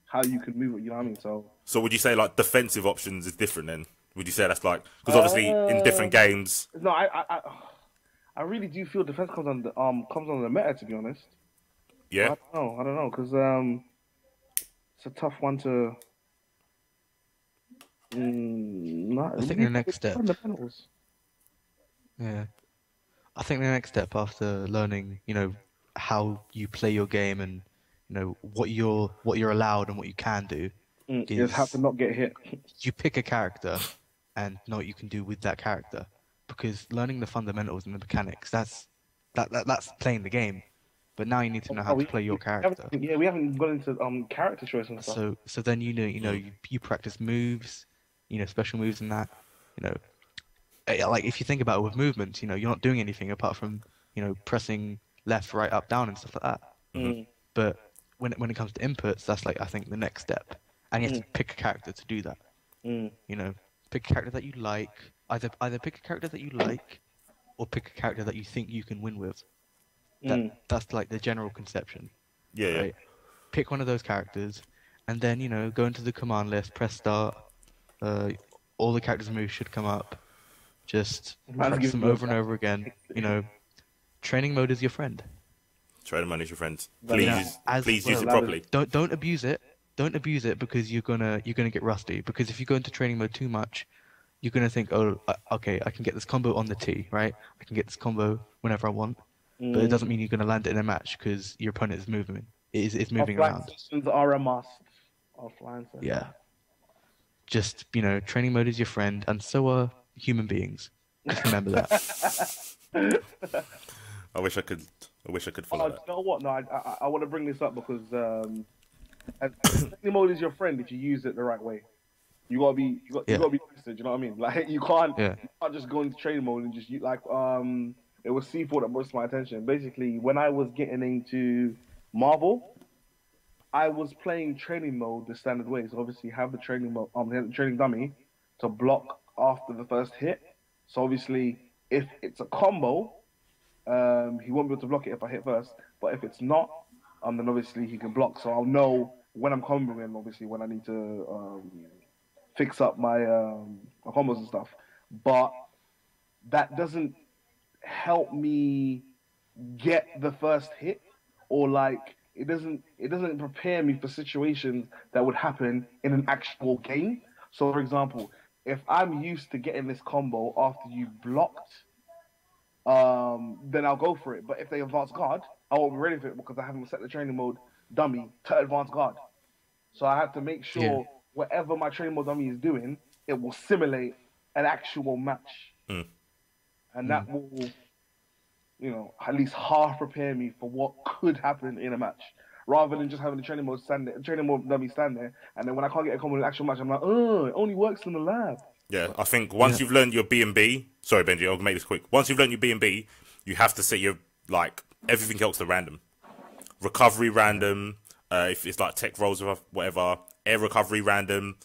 S2: How you can move it, you know what I mean? So
S1: would you say like defensive options is different then? Would you say that's like... Because obviously in different games...
S2: No, I really do feel defense comes on the meta, to be honest.
S1: Yeah?
S2: I don't know, because it's a tough one to...
S3: I think the next step... Yeah. I think the next step after learning, how you play your game and, what you're allowed and what you can do...
S2: is how to not get hit.
S3: You pick a character and know what you can do with that character. Because learning the fundamentals and the mechanics, that's playing the game. But now you need to know how to play your character.
S2: We haven't gone into character choice and stuff.
S3: So then you practice moves, special moves and that. Like if you think about it with movements, you're not doing anything apart from pressing left, right, up, down and stuff like that. But when it comes to inputs, that's like I think the next step. And you have to pick a character to do that. Pick a character that you like. Either pick a character that you like, or pick a character that you think you can win with. That's like the general conception.
S1: Yeah,
S3: Right? Pick one of those characters, and then go into the command list, press start. All the characters' moves should come up. Just practice them over and over again. Training mode is your friend.
S1: Training mode is your friend.
S2: Please
S1: Use it properly.
S3: Don't abuse it. Don't abuse it because you're gonna get rusty. Because if you go into training mode too much, you're gonna think, oh, okay, I can get this combo on the T, right? I can get this combo whenever I want, but it doesn't mean you're gonna land it in a match because your opponent is moving. It's moving around.
S2: Offline sessions are a must. Offline sessions.
S3: Yeah. Just training mode is your friend, and so are human beings. Just remember that.
S1: I wish I could follow that.
S2: You know what? No, I want to bring this up because training mode is your friend if you use it the right way. You gotta be twisted. You know what I mean? Like you can't just go into training mode and just it was C4 that brought my attention. Basically, when I was getting into Marvel, I was playing training mode the standard way. So obviously, you have the training mode, the training dummy to block after the first hit. So obviously, if it's a combo, he won't be able to block it if I hit first. But if it's not, then obviously he can block. So I'll know when I'm comboing, obviously when I need to fix up my combos and stuff. But that doesn't help me get the first hit, or it doesn't prepare me for situations that would happen in an actual game. So for example, if I'm used to getting this combo after you blocked, then I'll go for it. But if they advance guard, I won't be ready for it because I haven't set the training mode dummy to advance guard. So I have to make sure whatever my training mode dummy is doing, it will simulate an actual match. And that will, at least half prepare me for what could happen in a match. Rather than just having the training mode dummy stand there, and then when I can't get a combo in an actual match, I'm like, oh, it only works in the lab.
S1: Yeah, I think once you've learned your B&B, sorry Benji, I'll make this quick. Once you've learned your B&B, you have to set your everything else to random. Recovery random, if it's like tech rolls or whatever, air recovery random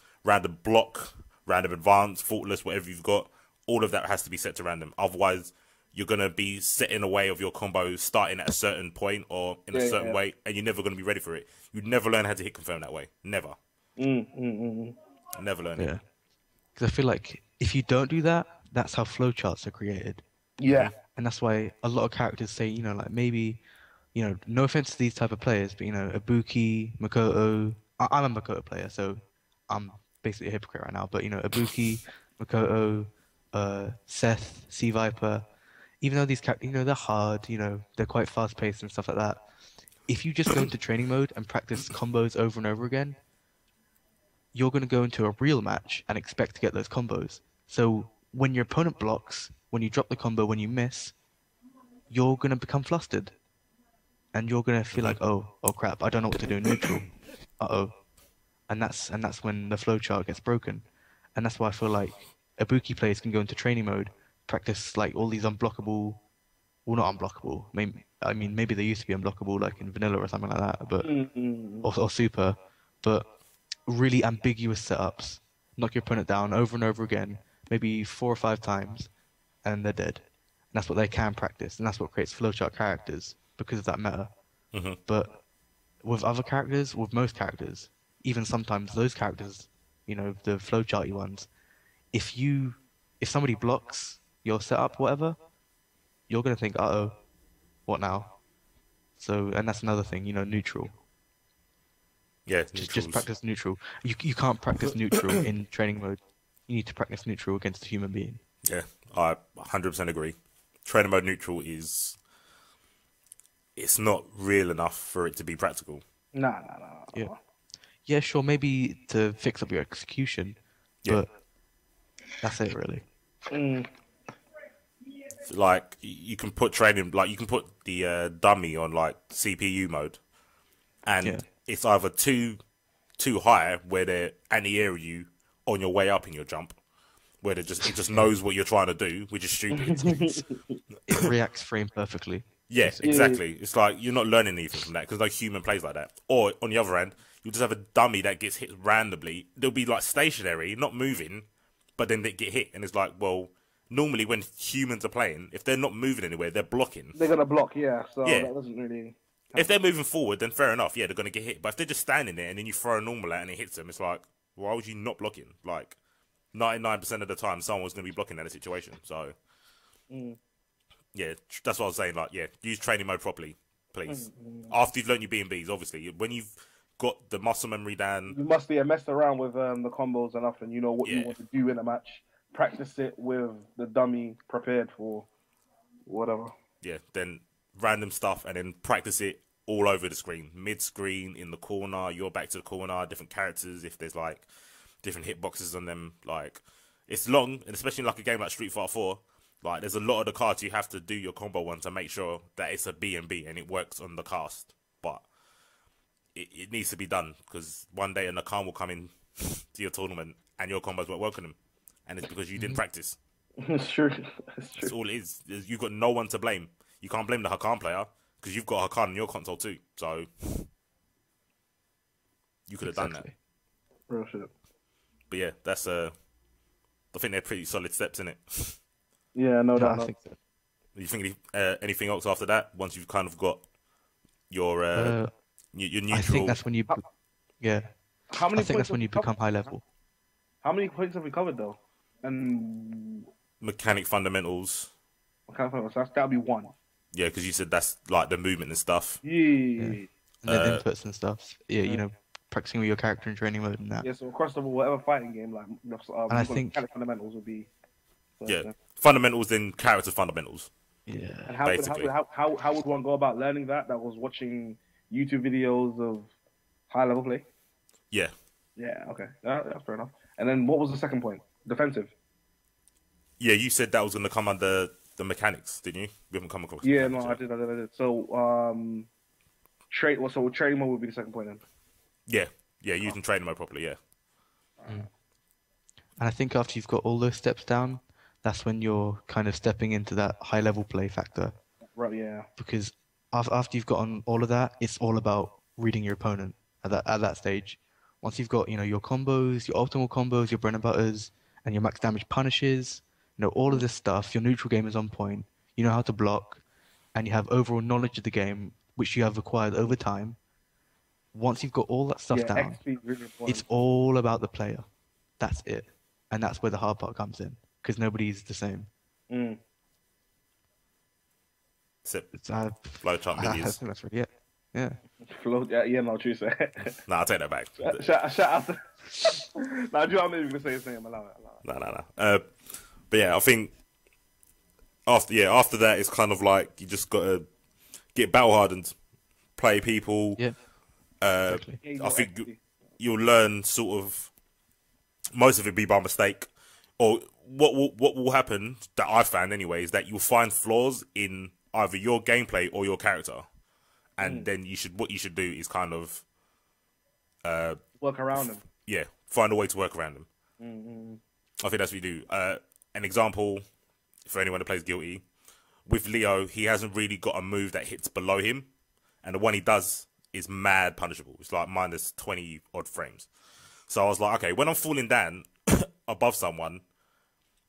S1: block, random advance, faultless, whatever you've got, all of that has to be set to random. Otherwise, you're going to be set in a way of your combos starting at a certain point or in a certain way, and you're never going to be ready for it. You'd never learn how to hit confirm that way. Never. Never learn it.
S3: Because I feel like if you don't do that, that's how flowcharts are created.
S2: Yeah.
S3: And that's why a lot of characters say, maybe, no offense to these type of players, but, Ibuki, Makoto. I'm a Makoto player, so I'm basically a hypocrite right now. But, Ibuki, Makoto, Seth, Sea Viper, even though these characters, they're hard, they're quite fast-paced and stuff like that. If you just go into training mode and practice combos over and over again, you're going to go into a real match and expect to get those combos. So when your opponent blocks, when you drop the combo, when you miss, you're going to become flustered. And you're going to feel like, oh crap, I don't know what to do in neutral. Uh-oh. And that's when the flowchart gets broken. And that's why I feel like Ibuki players can go into training mode, practice all these unblockable, well, not unblockable. Maybe they used to be unblockable like in vanilla or something like that, but or super, but really ambiguous setups. Knock your opponent down over and over again, maybe 4 or 5 times, and they're dead. And that's what they can practice, and that's what creates flowchart characters because of that meta. But with other characters, with most characters, even sometimes those characters, the flowcharty ones, if somebody blocks your setup, whatever, you're gonna think, uh-oh, what now? So, and that's another thing, neutral.
S1: Yeah,
S3: just practice neutral. You can't practice neutral in training mode. You need to practice neutral against a human being.
S1: Yeah, I 100% agree. Training mode neutral it's not real enough for it to be practical.
S2: No.
S3: Yeah, sure, maybe to fix up your execution, but that's it really.
S1: You can put training, you can put the dummy on CPU mode, and it's either too high where they're anti-air you on your way up in your jump, where it just knows what you're trying to do, which is stupid.
S3: It reacts frame perfectly.
S1: Yeah, exactly. It's like you're not learning anything from that because no human plays like that. Or on the other hand, you just have a dummy that gets hit randomly. They'll be stationary, not moving, but then they get hit, and it's like, well, normally when humans are playing, if they're not moving anywhere, they're blocking.
S2: They're gonna block, yeah. So that doesn't really.
S1: If they're moving forward, then fair enough. Yeah, they're gonna get hit. But if they're just standing there and then you throw a normal out and it hits them, it's like, why would you not blocking? Like, 99% of the time, someone's gonna be blocking in a situation. So, yeah, that's what I was saying. Like, yeah, use training mode properly, please. After you've learned your B&Bs, obviously, when you've got the muscle memory down,
S2: you must be messed around with the combos enough, and you know what you want to do in a match. Practice it with the dummy prepared for whatever.
S1: Yeah, then random stuff, and then practice it all over the screen, mid-screen, in the corner. You're back to the corner, different characters. If there's like different hitboxes on them, like it's long, and especially like a game like Street Fighter 4. Like, there's a lot of the cards you have to do your combo on to make sure that it's a B&B and it works on the cast. But it needs to be done, because one day a Nakan will come in to your tournament and your combos won't work on him. And it's because you didn't practice.
S2: It's true.
S1: That's all it is. You've got no one to blame. You can't blame the Hakan player, because you've got Hakan on your console too. So you could have done that.
S2: Real shit.
S1: But yeah, that's I think they're pretty solid steps in it.
S2: Yeah, no doubt.
S3: I think so.
S1: You think anything else after that? Once you've kind of got your neutral.
S3: I think that's when you. Yeah.
S2: How many
S3: I think that's when you become high level.
S2: How many points have we covered though? And
S1: mechanic fundamentals.
S2: That'll be one.
S1: Yeah, because you said that's like the movement and stuff.
S2: Yeah.
S3: And then inputs and stuff. Yeah, you know, practicing with your character in training mode and that.
S2: Yeah, so across the board, whatever fighting game, like,
S3: and I think
S2: mechanic fundamentals would be.
S1: Fundamentals, then character fundamentals.
S3: Yeah.
S2: And how would one go about learning that? That was watching YouTube videos of high level play.
S1: Yeah.
S2: Yeah. Okay. That's fair enough. And then what was the second point? Defensive.
S1: Yeah, you said that was going to come under the mechanics, didn't you? We haven't come across.
S2: Yeah, no, I did. So, training mode would be the second point then.
S1: Yeah, using training mode properly. Yeah.
S3: And I think after you've got all those steps down, that's when you're kind of stepping into that high level play factor.
S2: Right. Yeah.
S3: Because after you've gotten all of that, it's all about reading your opponent at that stage. Once you've got, you know, your combos, your optimal combos, your bread and butters, and your max damage punishes, you know, all of this stuff, your neutral game is on point, you know how to block, and you have overall knowledge of the game, which you have acquired over time. Once you've got all that stuff down, it's all about the player. That's it. And that's where the hard part comes in, because nobody's the same.
S1: Flowchart millions.
S3: That's really it. Yeah.
S2: No, true, sir.
S1: I'll take that back.
S2: Shout out to... Nah, do you know what I mean? You can say his name. Allow it.
S1: No. But yeah, I think after that, it's kind of like you just got to get battle hardened, play people.
S3: Yeah. Exactly.
S1: I think you'll learn sort of, most of it be by mistake, or what will happen that I've found anyway is that you'll find flaws in either your gameplay or your character, and then what you should do is kind of
S2: work around them.
S1: Yeah, find a way to work around them. I think that's what you do. An example for anyone that plays Guilty, with Leo, he hasn't really got a move that hits below him, and the one he does is mad punishable. It's like minus 20 odd frames. So I was like, okay, when I'm falling down above someone,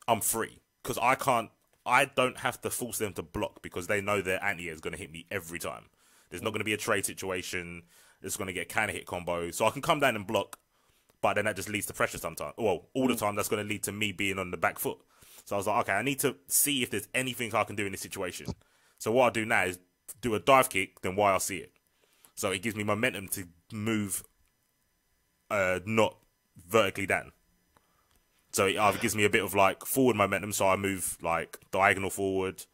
S1: I'm free, because I don't have to force them to block, because they know their anti-air is going to hit me every time. There's not going to be a trade situation. It's going to get a counter hit combo. So I can come down and block, but then that just leads to pressure sometimes. Well, all the time that's going to lead to me being on the back foot. So I was like, okay, I need to see if there's anything I can do in this situation. So what I'll do now is do a dive kick, then YRC it. So it gives me momentum to move not vertically down. So it either gives me a bit of like forward momentum, so I move like diagonal forward,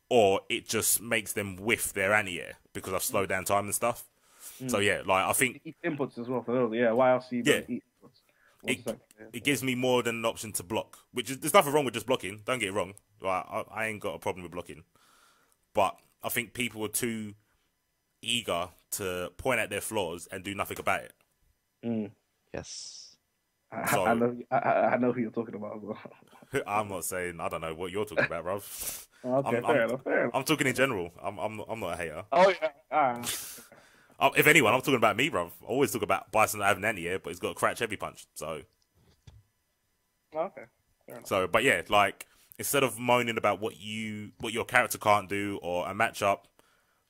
S1: or it just makes them whiff their anti-air because I've slowed down time and stuff. So yeah, like I think
S2: inputs as well for those. Yeah, YLC.
S1: Yeah, it gives me more than an option to block, which is, there's nothing wrong with just blocking. Don't get it wrong. Like I ain't got a problem with blocking, but I think people are too eager to point out their flaws and do nothing about it.
S3: Yes.
S1: So,
S2: I know who you're talking about as well.
S1: I'm not saying I don't know what you're talking about, bruv.
S2: Okay, fair enough.
S1: I'm talking in general. I'm not a hater.
S2: Oh yeah.
S1: If anyone, I'm talking about me, bruv. I always talk about Bison that having anti-air, but he's got a crouch heavy punch. So
S2: okay. Fair enough.
S1: So, but yeah, like Instead of moaning about what your character can't do or a matchup,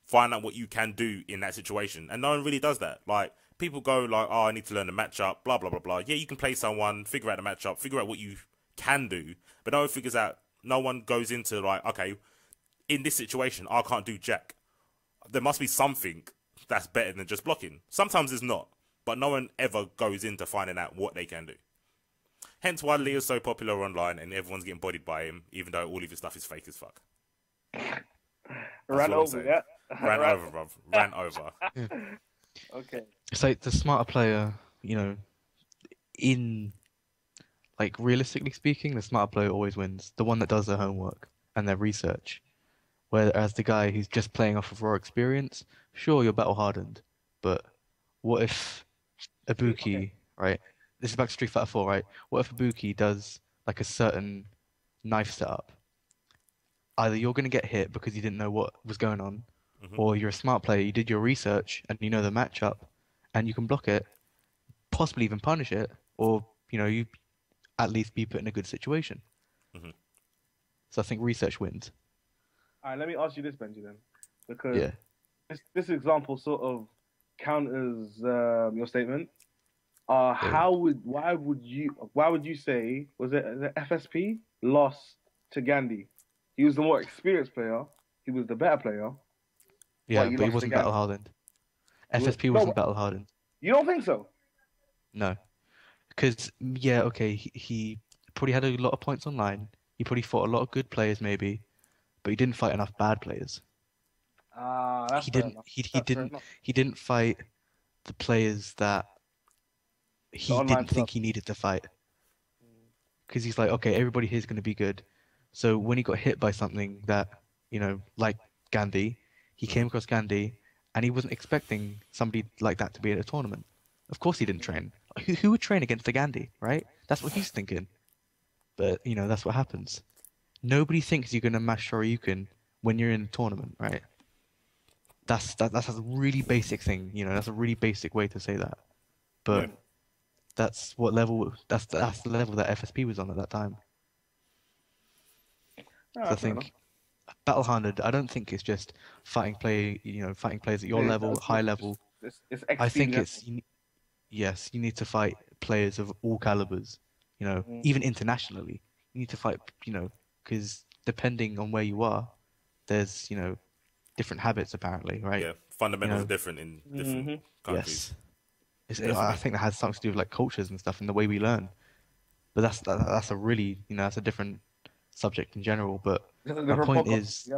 S1: find out what you can do in that situation. And no one really does that. Like, people go like, oh, I need to learn the matchup, blah, blah, blah, blah. Yeah, you can play someone, figure out the matchup, figure out what you can do. But no one goes into like, okay, in this situation, I can't do jack. There must be something that's better than just blocking. Sometimes it's not. But no one ever goes into finding out what they can do. Hence why Leo's so popular online and everyone's getting bodied by him, even though all of his stuff is fake as fuck.
S2: Ran over, yeah?
S1: Ran over, bruv. Ran over.
S3: Yeah.
S2: Okay.
S3: It's like the smarter player, you know, in, like, realistically speaking, the smarter player always wins. The one that does their homework and their research. Whereas the guy who's just playing off of raw experience, sure, you're battle hardened, but what if Ibuki, right? This is back to Street Fighter 4, right? What if Ibuki does like a certain knife setup? Either you're going to get hit because you didn't know what was going on, or you're a smart player, you did your research and you know the matchup, and you can block it, possibly even punish it, or you at least be put in a good situation. So I think research wins.
S2: All right, let me ask you this, Benji, then, because this example sort of counters your statement. Why would you say was it the FSP lost to Gandhi? He was the more experienced player. He was the better player.
S3: Yeah, but he wasn't battle hardened. FSP wasn't battle hardened.
S2: You don't think so?
S3: No, because he probably had a lot of points online. He probably fought a lot of good players, maybe, but he didn't fight enough bad players.
S2: That's
S3: he
S2: fair
S3: didn't.
S2: enough.
S3: He didn't fight the players that he didn't think he needed to fight. Because he's like, okay, everybody here's going to be good. So when he got hit by something that, like Gandhi, he came across Gandhi, and he wasn't expecting somebody like that to be at a tournament. Of course he didn't train. Who would train against the Gandhi, right? That's what he's thinking. But, that's what happens. Nobody thinks you're going to mash Shoryuken when you're in a tournament, right? That's a really basic thing, that's a really basic way to say that. But that's the level that FSP was on at that time. So I think battle hardened, I don't think it's just fighting players at your level, high level.
S2: It's
S3: I think you need to fight players of all calibers, even internationally. You need to fight, because depending on where you are, there's, different habits apparently, right?
S1: Yeah, fundamentals are different in different countries.
S3: Yes. I think that has something to do with like cultures and stuff and the way we learn. But that's a really, that's a different subject in general. But my point is,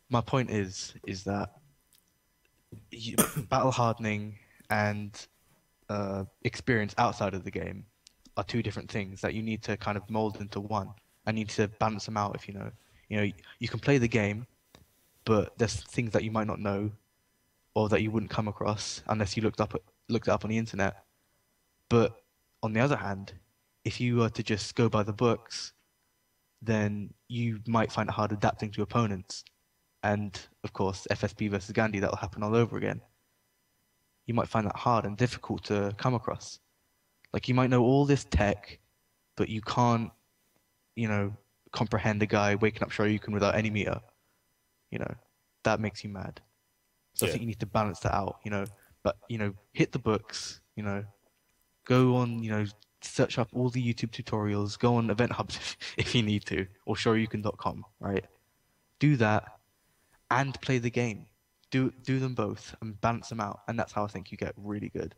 S3: my point is that battle hardening and experience outside of the game are two different things that you need to kind of mold into one. And you need to balance them out. If you can play the game, but there's things that you might not know, or that you wouldn't come across unless you looked it up on the internet. But on the other hand, if you were to just go by the books, then you might find it hard adapting to opponents. And of course, FSP versus Gandhi, that will happen all over again. You might find that hard and difficult to come across. Like, you might know all this tech, but you can't, comprehend a guy waking up Shoryuken without any meter. That makes you mad. So I think you need to balance that out, But, hit the books, go on, search up all the YouTube tutorials, go on Event Hubs if you need to, or Shoryuken.com, right? Do that and play the game. Do them both and balance them out, and that's how I think you get really good.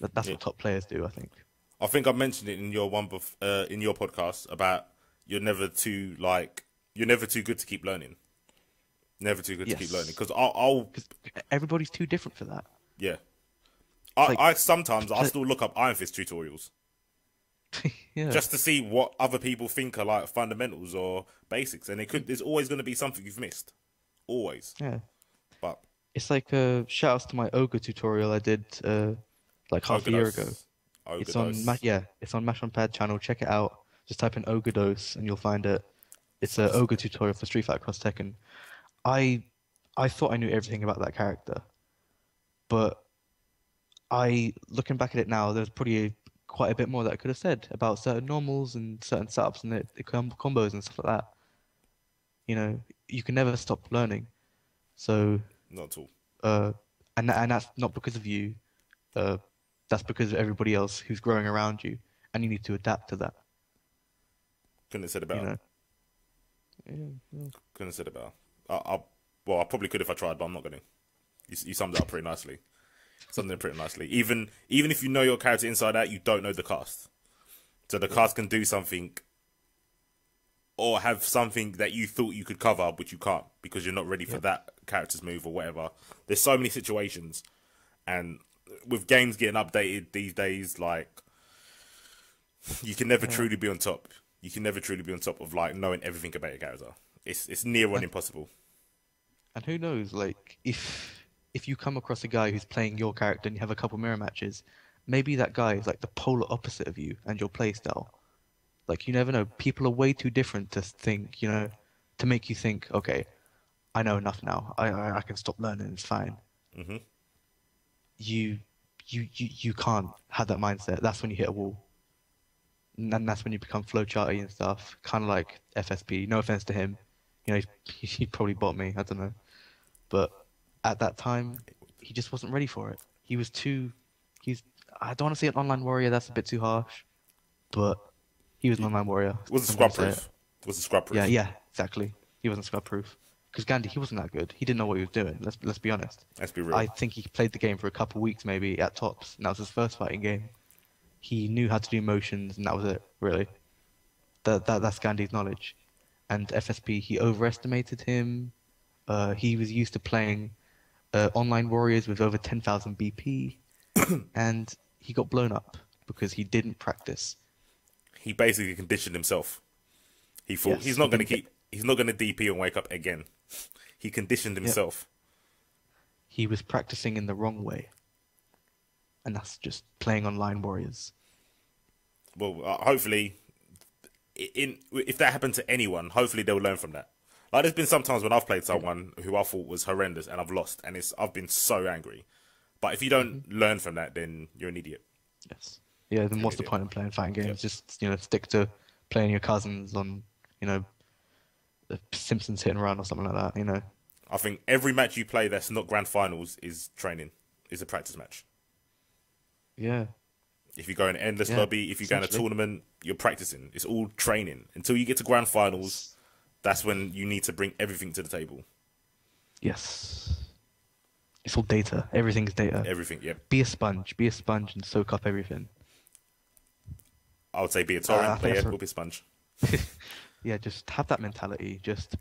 S3: That's what top players do, I think.
S1: I think I mentioned it in your in your podcast about you're never too good to keep learning. Never too good to keep learning, because
S3: Cause everybody's too different for that.
S1: Yeah, I sometimes I still look up Iron Fist tutorials, just to see what other people think are like fundamentals or basics, and there's always going to be something you've missed, always.
S3: Yeah,
S1: but
S3: it's like shout outs to my Ogre tutorial I did like half a year ago. It's on Mash on Pad channel. Check it out. Just type in Ogre Dose and you'll find it. It's an Ogre tutorial for Street Fighter Cross Tekken. I thought I knew everything about that character, but looking back at it now, there's probably quite a bit more that I could have said about certain normals and certain setups and the combos and stuff like that. You know, you can never stop learning. So,
S1: Not at all.
S3: and that's not because of you. That's because of everybody else who's growing around you, and you need to adapt to that.
S1: Couldn't have said it
S3: You
S1: better.
S3: know. Yeah.
S1: Couldn't have said it better. Well, I probably could if I tried, but I'm not going to. You summed it up pretty nicely. Summed it pretty nicely. Even if you know your character inside out, you don't know the cast. So the cast can do something or have something that you thought you could cover, but you can't because you're not ready for that character's move or whatever. There's so many situations, and with games getting updated these days, like, you can never truly be on top. You can never truly be on top of, like, knowing everything about your character. It's near on impossible.
S3: And who knows, like, if you come across a guy who's playing your character and you have a couple mirror matches, maybe that guy is like the polar opposite of you and your playstyle. Like, you never know. People are way too different to think, you know, to make you think, okay, I know enough now. I can stop learning. It's fine.
S1: Mm-hmm.
S3: You can't have that mindset. That's when you hit a wall. And that's when you become flowcharty and stuff. Kind of like FSP. No offense to him. You know, he probably bought me. I don't know. But at that time, he just wasn't ready for it. He was too... I don't want to say an online warrior. That's a bit too harsh. But he was an online warrior.
S1: Was it scrub proof? Was it scrub proof?
S3: Yeah, exactly. He wasn't scrub proof. Because Gandhi, he wasn't that good. He didn't know what he was doing. Let's be honest.
S1: Let's be real.
S3: I think he played the game for a couple of weeks maybe at tops. And that was his first fighting game. He knew how to do motions, and that was it, really. That's Gandhi's knowledge. And FSP, he overestimated him. He was used to playing online warriors with over 10,000 BP, and he got blown up because he didn't practice.
S1: He basically conditioned himself. He thought he's not going to DP and wake up again. He conditioned himself.
S3: He was practicing in the wrong way. And that's just playing online warriors.
S1: Well, hopefully, if that happened to anyone, hopefully they'll learn from that. Like, there's been some times when I've played someone who I thought was horrendous and I've lost, and I've been so angry. But if you don't learn from that, then you're an idiot.
S3: Yes. Yeah, then what's the point of playing fighting games? Just, you know, stick to playing your cousins on, you know, the Simpsons Hit and Run or something like that, you know.
S1: I think every match you play that's not grand finals is training, is a practice match.
S3: Yeah.
S1: If you go in endless lobby, if you go in a tournament, you're practicing. It's all training. Until you get to grand finals, that's when you need to bring everything to the table.
S3: Yes. It's all data. Everything's data.
S1: Everything, yeah.
S3: Be a sponge. Be a sponge and soak up everything.
S1: I would say be a torrent player or be a sponge.
S3: Yeah, just have that mentality. Just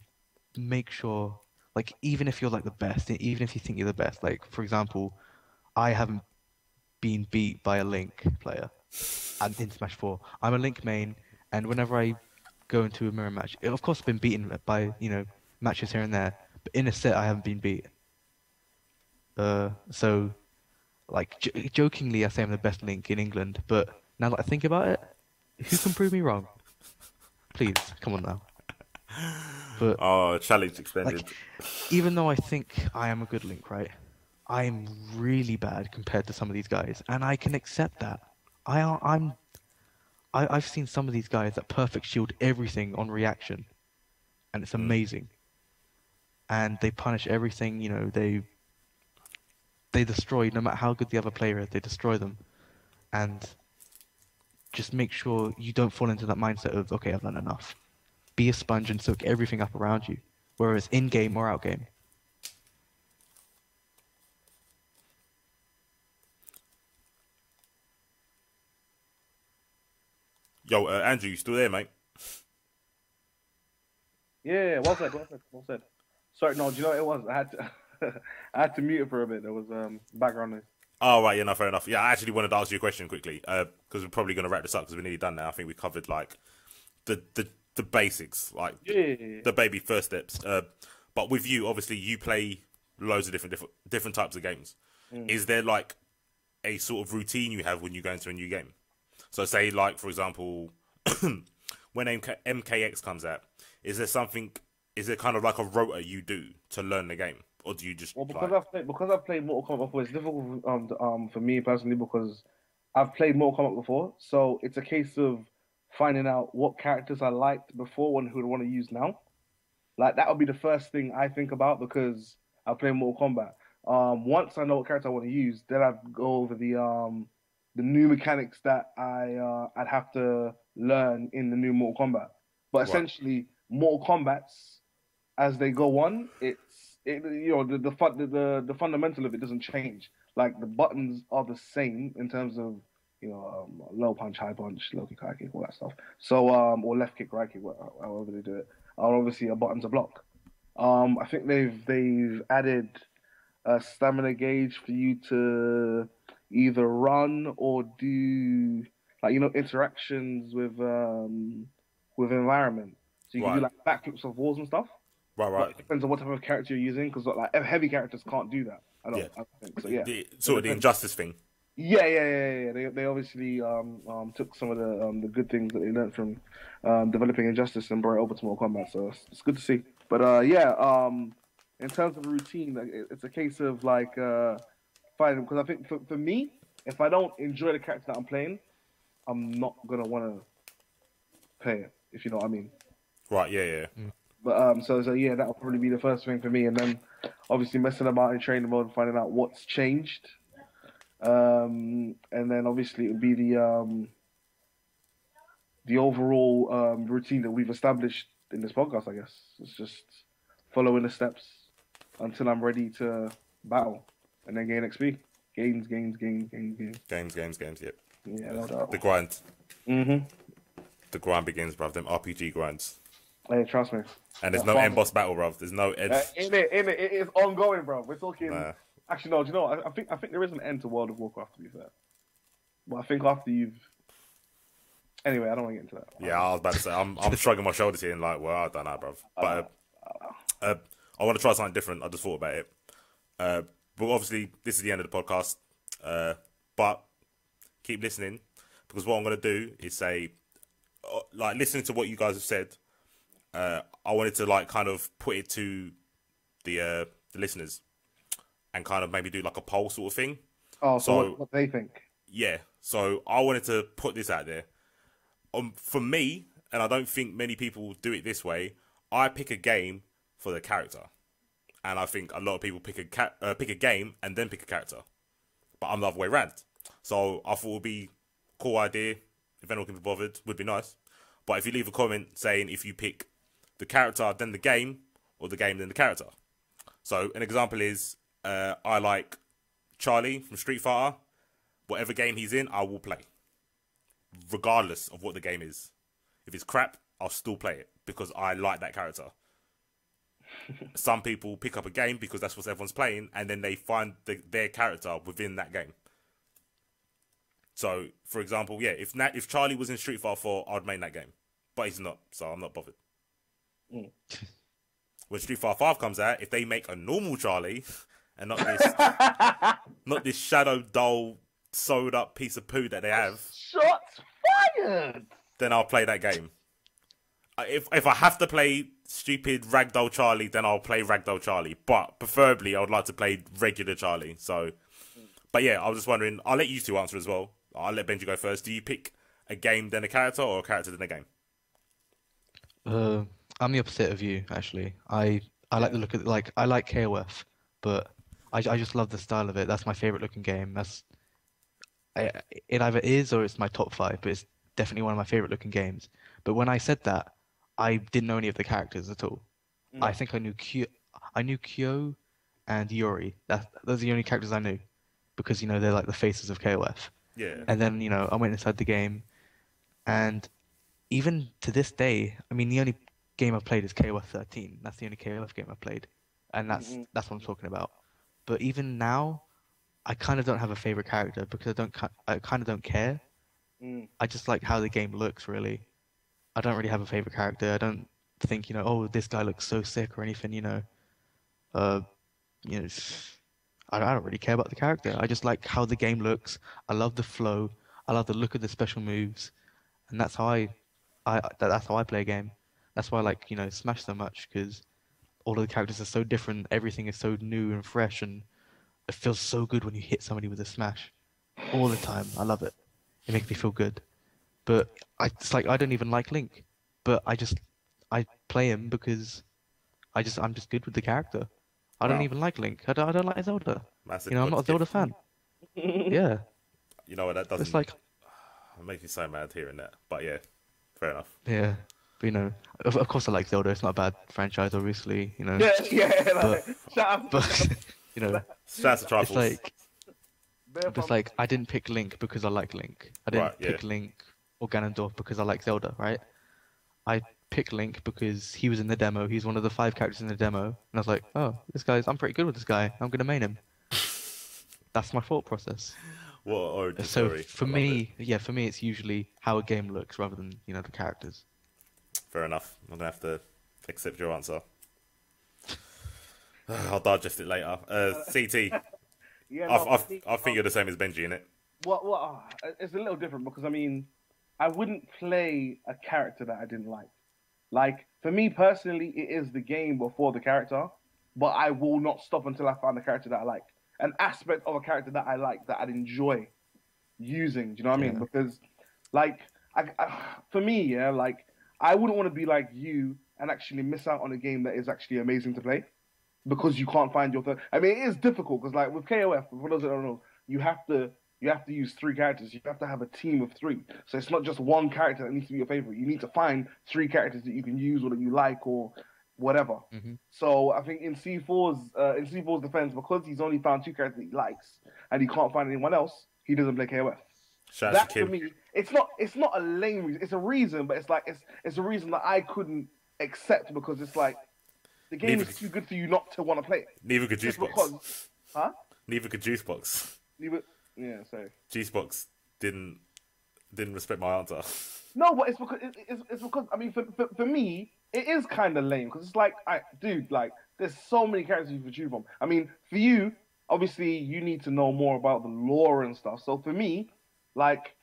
S3: make sure, like, even if you're like the best, even if you think you're the best, like, for example, I haven't been beat by a Link player in Smash 4. I'm a Link main, and whenever I go into a mirror match, of course I've been beaten by, you know, matches here and there, but in a set I haven't been beat. So, like, jokingly I say I'm the best Link in England, but now that I think about it, who can prove me wrong? Please, come on now. But,
S1: challenge extended.
S3: Like, even though I think I am a good Link, right? I'm really bad compared to some of these guys, and I can accept that. I've seen some of these guys that perfect shield everything on reaction, and it's amazing. And they punish everything, you know, they destroy, no matter how good the other player is, they destroy them. And just make sure you don't fall into that mindset of, okay, I've done enough. Be a sponge and soak everything up around you, whereas in-game or out-game.
S1: Yo, Andrew, you still there, mate?
S2: Yeah, well said. Sorry, no, do you know what it was? I had to mute it for a bit. There was background noise.
S1: Oh, right, yeah, no, fair enough. Yeah, I actually wanted to ask you a question quickly, because we're probably going to wrap this up because we're nearly done now. I think we covered, like, the basics, like, the baby first steps. But with you, obviously, you play loads of different types of games. Is there, like, a sort of routine you have when you go into a new game? So say, like, for example, when MKX comes out, is there kind of like a rota you do to learn the game? Or do you just...
S2: Well, because I've played Mortal Kombat before, it's difficult for me personally because I've played Mortal Kombat before, so it's a case of finding out what characters I liked before and who I want to use now. Like that would be the first thing I think about because I play Mortal Kombat. Once I know what character I want to use, then I'd go over the new mechanics that I'd have to learn in the new Mortal Kombat. But
S1: Right.
S2: essentially, Mortal Kombat's as they go on, the fundamental of it doesn't change. Like the buttons are the same in terms of low punch, high punch, low kick, high kick, all that stuff. So or left kick, right kick, however they do it. Obviously a button to block. I think they've added a stamina gauge for you to either run or do interactions with environment. So you can do
S1: Right.
S2: like backflips of walls and stuff. But
S1: Right.
S2: it depends on what type of character you're using, because like heavy characters can't do that. I
S1: Yeah.
S2: don't think so. Yeah.
S1: Sort of the injustice thing.
S2: Yeah. They obviously took some of the good things that they learned from developing Injustice and brought it over to Mortal Kombat. So it's good to see. But in terms of the routine, like, it's a case of like fighting, because I think for me, if I don't enjoy the character that I'm playing, I'm not gonna want to play it. If you know what I mean.
S1: Right. Yeah.
S2: But so yeah, that'll probably be the first thing for me, and then obviously messing about in training mode and finding out what's changed. And then obviously it would be the overall routine that we've established in this podcast. I guess it's just following the steps until I'm ready to battle, and then gain XP, gains.
S1: Games. Yep.
S2: Yeah, no doubt.
S1: The grind.
S2: Mhm.
S1: The grind begins, bruv. Them RPG grinds.
S2: Hey, trust me.
S1: And there's no end boss battle, bruv. There's no end.
S2: It is ongoing, bro. We're talking.
S1: Nah.
S2: Actually, no. Do you know what? I think there is an end to World of Warcraft, to be fair. But I think after you've. Anyway, I don't want to get into that.
S1: Yeah, I was about to say, I'm shrugging my shoulders here and like, well, I don't know, bruv. But I want to try something different. I just thought about it. But obviously, this is the end of the podcast. But keep listening, because what I'm going to do is say, like, listening to what you guys have said, I wanted to like kind of put it to the listeners and kind of maybe do like a poll sort of thing.
S2: Oh, so what they think?
S1: Yeah, so I wanted to put this out there. For me, and I don't think many people do it this way, I pick a game for the character, and I think a lot of people pick a game and then pick a character, but I'm the other way around. So I thought it would be a cool idea if anyone can be bothered. Would be nice, but if you leave a comment saying if you pick the character then the game, or the game then the character. So an example is I like Charlie from Street Fighter. Whatever game he's in, I will play, regardless of what the game is. If it's crap, I'll still play it because I like that character. Some people pick up a game because that's what everyone's playing, and then they find their character within that game. So, for example, yeah, if Charlie was in Street Fighter 4, I'd main that game, but he's not, so I'm not bothered. When Street Fighter 5 comes out, if they make a normal Charlie and not this shadow dull, sewed up piece of poo that they have,
S2: Shots fired.
S1: then I'll play that game. If I have to play stupid Ragdoll Charlie, then I'll play Ragdoll Charlie. But preferably, I would like to play regular Charlie. So, but yeah, I was just wondering. I'll let you two answer as well. I'll let Benji go first. Do you pick a game then a character, or a character then a game?
S3: I'm the opposite of you, actually. I like the look of I like KOF, but I just love the style of it. That's my favorite looking game. It either is or it's my top 5, but it's definitely one of my favorite looking games. But when I said that, I didn't know any of the characters at all. I think I knew Kyo and Yuri. Those are the only characters I knew, because they're like the faces of KOF.
S1: Yeah.
S3: And then I went inside the game, and even to this day, I mean, the only game I've played is KOF 13. That's the only KOF game I've played, and that's what I'm talking about. But even now, I kind of don't have a favorite character because I kind of don't care. I just like how the game looks, really. I don't really have a favorite character. I don't think, oh, this guy looks so sick or anything, I don't really care about the character. I just like how the game looks. I love the flow. I love the look of the special moves, and that's how that's how I play a game. That's why I like Smash so much, because all of the characters are so different. Everything is so new and fresh, and it feels so good when you hit somebody with a smash all the time. I love it. It makes me feel good. But it's like I don't even like Link, but I play him because I'm just good with the character. I don't
S1: Wow.
S3: even like Link. I don't like Zelda.
S1: Massive
S3: I'm not a Zelda fan. Yeah.
S1: You know what? That doesn't.
S3: It's like,
S1: It makes me so mad hearing that. But yeah, fair enough.
S3: yeah. But, of course I like Zelda. It's not a bad franchise, obviously.
S2: Yeah.
S3: But
S1: Shout out to Trifles.
S3: it's like, it's like I didn't pick Link because I like Link. I didn't pick Link or Ganondorf because I like Zelda, right? I picked Link because he was in the demo. He's one of the 5 characters in the demo, and I was like, oh, I'm pretty good with this guy. I'm gonna main him. That's my thought process.
S1: What origin
S3: So
S1: story.
S3: for me, it's usually how a game looks rather than the characters.
S1: Fair enough. I'm gonna have to accept your answer. I'll digest it later. CT.
S2: Yeah,
S1: I think you're the same as Benji, innit?
S2: Well, it's a little different because I wouldn't play a character that I didn't like. Like for me personally, it is the game before the character, but I will not stop until I find a character that I like, an aspect of a character that I like that I'd enjoy using. Do you know what I mean? Because like for me, like I wouldn't want to be like you and actually miss out on a game that is actually amazing to play because you can't find your third. I mean, it is difficult because like with KOF, for those that don't know, you have to use 3 characters. You have to have a team of 3. So it's not just one character that needs to be your favorite. You need to find 3 characters that you can use or that you like or whatever.
S3: Mm-hmm.
S2: So I think in C4's defense, because he's only found 2 characters that he likes and he can't find anyone else, he doesn't play KOF. That for me, it's not a lame reason. It's a reason, but it's like it's a reason that I couldn't accept because it's like the game is too good for you not to want to play it.
S1: Neither could Juicebox.
S2: Huh?
S1: Neither could Juicebox.
S2: Yeah, sorry.
S1: Juicebox didn't respect my answer.
S2: No, but it's because I mean for me it is kind of lame because it's like there's so many characters you can choose from. I mean for you obviously you need to know more about the lore and stuff. So for me, like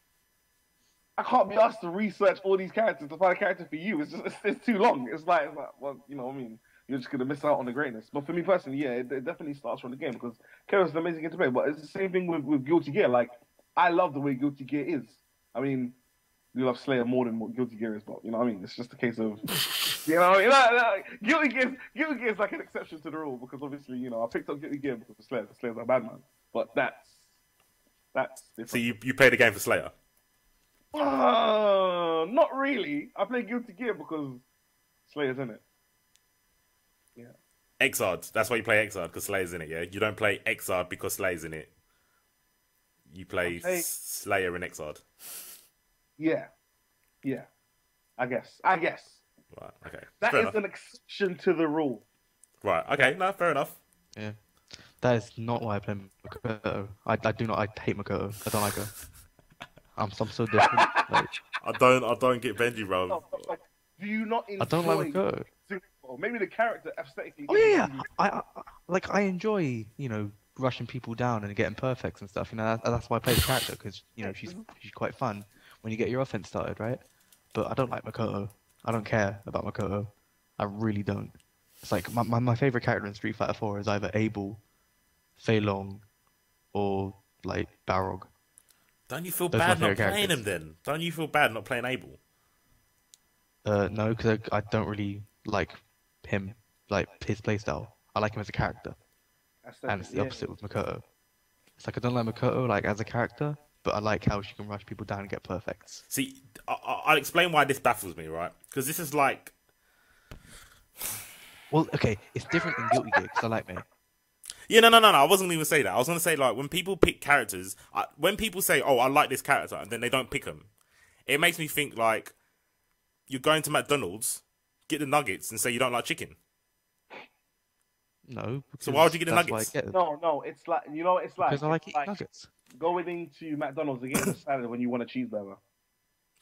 S2: I can't be asked to research all these characters to find a character for you. It's too long. It's like well I mean. You're just going to miss out on the greatness. But for me personally, yeah, it definitely starts from the game because Chaos is an amazing game to play. But it's the same thing with Guilty Gear. Like, I love the way Guilty Gear is. I mean, you love Slayer more than what Guilty Gear is, but you know what I mean? It's just a case of, Guilty Gear is like an exception to the rule because obviously, I picked up Guilty Gear because of Slayer. Slayer's a bad man. But that's different.
S1: So you played the game for Slayer?
S2: Not really. I play Guilty Gear because Slayer's in it. Yeah.
S1: Exard. That's why you play Exard because Slayer's in it. Yeah. You don't play Exard because Slayer's in it. You play Slayer and Exard.
S2: Yeah. I guess.
S1: Right. Okay.
S2: That is an exception to the rule.
S1: Right. Okay. No. Fair enough.
S3: Yeah. That is not why I play Makoto. I do not. I hate Makoto. I don't like her. I'm so different. Like,
S1: I don't get Benji, bro.
S2: No, do you not enjoy?
S3: I don't like Makoto.
S2: Maybe the character aesthetically.
S3: Oh yeah. I enjoy rushing people down and getting perfects and stuff. That's why I play the character because she's quite fun when you get your offense started, right? But I don't like Makoto. I don't care about Makoto. I really don't. It's like my favorite character in Street Fighter 4 is either Abel, Fei Long, or like Balrog.
S1: Don't you feel bad not playing him then? Don't you feel bad not playing Abel?
S3: No, because I don't really like him, like his playstyle. I like him as a character. And it's the opposite with Makoto. It's like I don't like Makoto like as a character, but I like how she can rush people down and get perfects.
S1: See, I'll explain why this baffles me, right? Because this is like...
S3: Well, okay, it's different than Guilty Gear because I like May.
S1: Yeah, no. I wasn't even say that. I was going to say, like, when people pick characters, when people say, oh, I like this character, and then they don't pick them, it makes me think, like, you're going to McDonald's, get the nuggets, and say you don't like chicken.
S3: No.
S1: So why would you get the nuggets?
S2: No, it's like, it's like...
S3: Because I like eating nuggets.
S2: Going into McDonald's and getting a salad when you want a cheeseburger.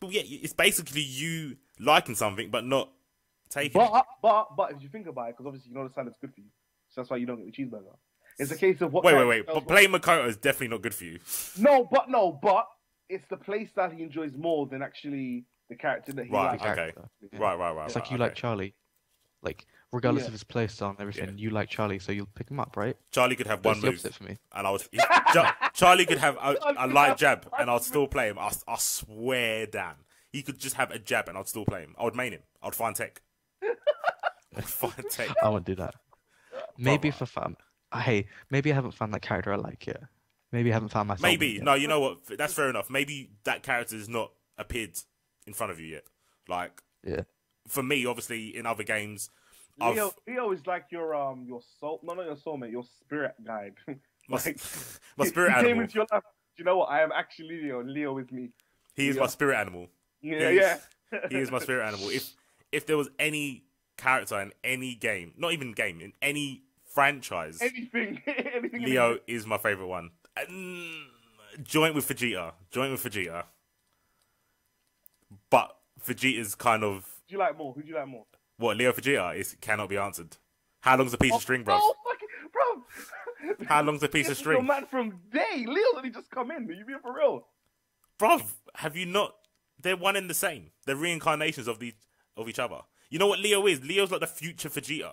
S1: Well, yeah, it's basically you liking something, but not taking it.
S2: But if you think about it, because obviously the salad's good for you, so that's why you don't get the cheeseburger. It's a case of what...
S1: Wait. But playing Makoto is definitely not good for you.
S2: No, but it's the play style he enjoys more than actually the character that he likes.
S1: Okay.
S3: Yeah.
S1: Right.
S3: It's like you like Charlie. Like, regardless of his playstyle and everything,
S1: Yeah.
S3: you like Charlie, so you'll pick him up, right?
S1: Charlie could have one
S3: That's the
S1: move,
S3: opposite for me.
S1: and I was Charlie could have a light jab, and I'd still play him. I swear down, he could just have a jab, and I'd still play him. I would main him. I'd find tech.
S3: I won't do that. Maybe if I found, hey, maybe I haven't found that character I like yet. Maybe I haven't found myself.
S1: Maybe
S3: yet.
S1: no, you know what? That's fair enough. Maybe that character has not appeared in front of you yet. Like,
S3: yeah.
S1: For me, obviously, in other games,
S2: Leo is like your soul, not your soulmate, your spirit guide.
S1: my
S2: Like,
S1: spirit
S2: he came
S1: animal.
S2: into your life. Do you know what? I am actually Leo, and Leo is me.
S1: He is my spirit animal.
S2: Yeah.
S1: He is my spirit animal. If there was any character in any game, not even game, in any franchise,
S2: anything.
S1: Leo is my favorite one. Joint with Vegeta. But Vegeta's kind of...
S2: Who do you like more? Who do you like more?
S1: What, Leo Vegeta? It cannot be answered. How long's a piece of string, bro?
S2: Oh, fucking, bro.
S1: How long's a piece of string?
S2: Your man from day. Leo's only just come in. Are you being for real?
S1: Bruv, have you not... They're one and the same. They're reincarnations of each other. You know what Leo is? Leo's like the future Vegeta.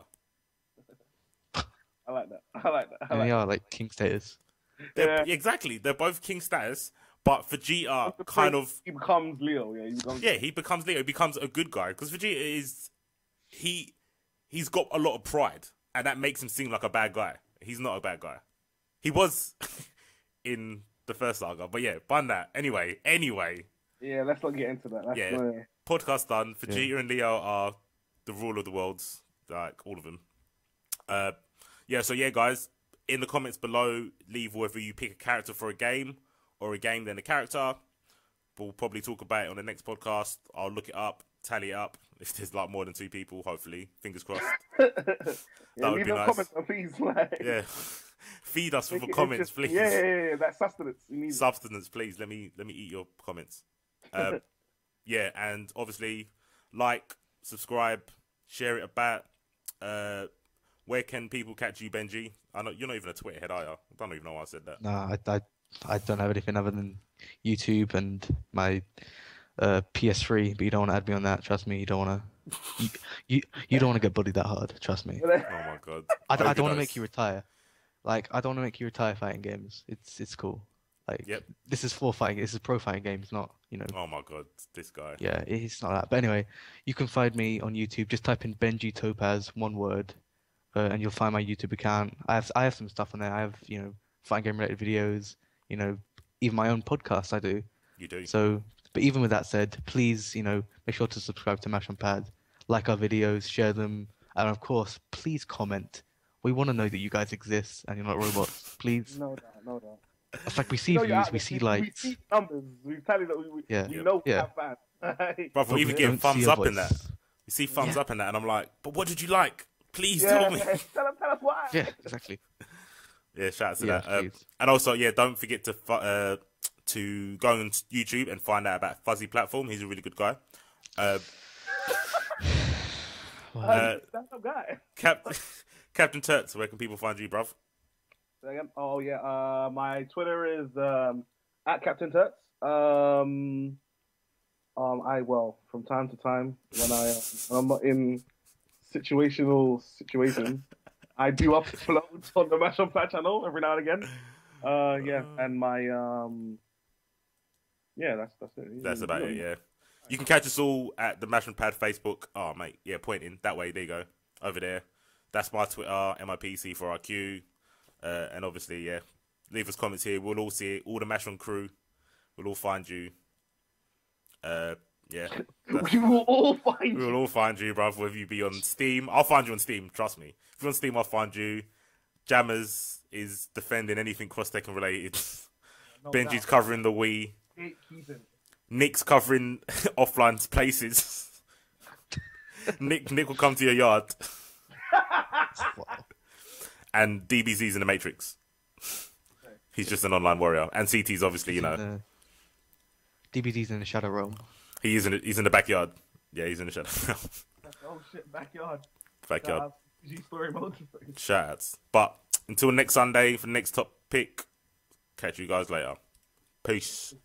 S2: I like that.
S3: And they are like king status.
S1: Exactly. They're both king status, but Vegeta kind of...
S2: He becomes Leo. Yeah,
S1: he becomes Leo. He becomes a good guy. Because Vegeta is... He's got a lot of pride. And that makes him seem like a bad guy. He's not a bad guy. He was in the first saga. But yeah, bun that. Anyway.
S2: Yeah, let's not get into that.
S1: Podcast done. Vegeta and Leo are the rule of the worlds. Like, all of them. So guys, in the comments below, leave whether you pick a character for a game or a game then a character. We'll probably talk about it on the next podcast. I'll look it up, tally it up. If there's like more than 2 people, hopefully, fingers crossed. That would be nice.
S2: Comments, please.
S1: Yeah, feed us with the comments, please.
S2: Yeah. That sustenance.
S1: Substance, please. Let me eat your comments. And obviously, like, subscribe, share it about. Where can people catch you, Benji? I know you're not even a Twitter head, are you? I don't even know why I said that.
S3: No, I don't have anything other than YouTube and my PS3, but you don't want to add me on that. Trust me, you don't want to. You don't want to get bullied that hard. Trust me.
S1: Oh my god.
S3: I don't want to make you retire. Like, I don't want to make you retire fighting games. It's cool. Like, This is for fighting. This is pro fighting games, not
S1: Oh my god, this guy.
S3: Yeah, it's not that. But anyway, you can find me on YouTube. Just type in Benji Topaz, one word, and you'll find my YouTube account. I have some stuff on there. I have fighting game related videos. Even my own podcast I do.
S1: You do.
S3: So, but even with that said, please make sure to subscribe to Mash on Pad, like our videos, share them, and of course, please comment. We want to know that you guys exist and you're not robots. Please.
S2: No doubt.
S3: It's like we see views, we see likes.
S2: We see numbers. We've tallied that we know we have fans.
S1: Bro, we even get thumbs up in that. You see thumbs up in that, and I'm like, but what did you like? Please tell me.
S2: Tell us why.
S3: Yeah, exactly.
S1: Yeah, shout out to that. And also, don't forget to go on YouTube and find out about Fuzzy Platform. He's a really good guy.
S2: Guy.
S1: Captain Turks, where can people find you, bruv?
S2: Oh yeah, my Twitter is at Captain Turks. From time to time when I'm not in situational situations, I do upload on the Mash on Pad channel every now and again. And my that's it.
S1: That's about it. Yeah, you can catch us all at the Mash on Pad Facebook. Oh mate, yeah, pointing that way. There you go, over there. That's my Twitter, MIPC4RQ. And obviously, leave us comments here. We'll all see it. All the Mash on crew. We'll all find you.
S2: We will all find you.
S1: We will all find you, bruv. Whether you be on Steam. I'll find you on Steam. Trust me. If you're on Steam, I'll find you. Jammers is defending anything cross-Tekken related. Benji's covering the Wii. Nick's covering offline places. Nick will come to your yard. And DBZ's in the Matrix. He's just an online warrior. And CT's obviously,
S3: DBZ's in the Shadow Realm.
S1: He's in the backyard. Yeah, he's in the Shadow Realm.
S2: Oh shit, backyard.
S1: Story mode. Shoutouts. But until next Sunday for the next top pick, catch you guys later. Peace.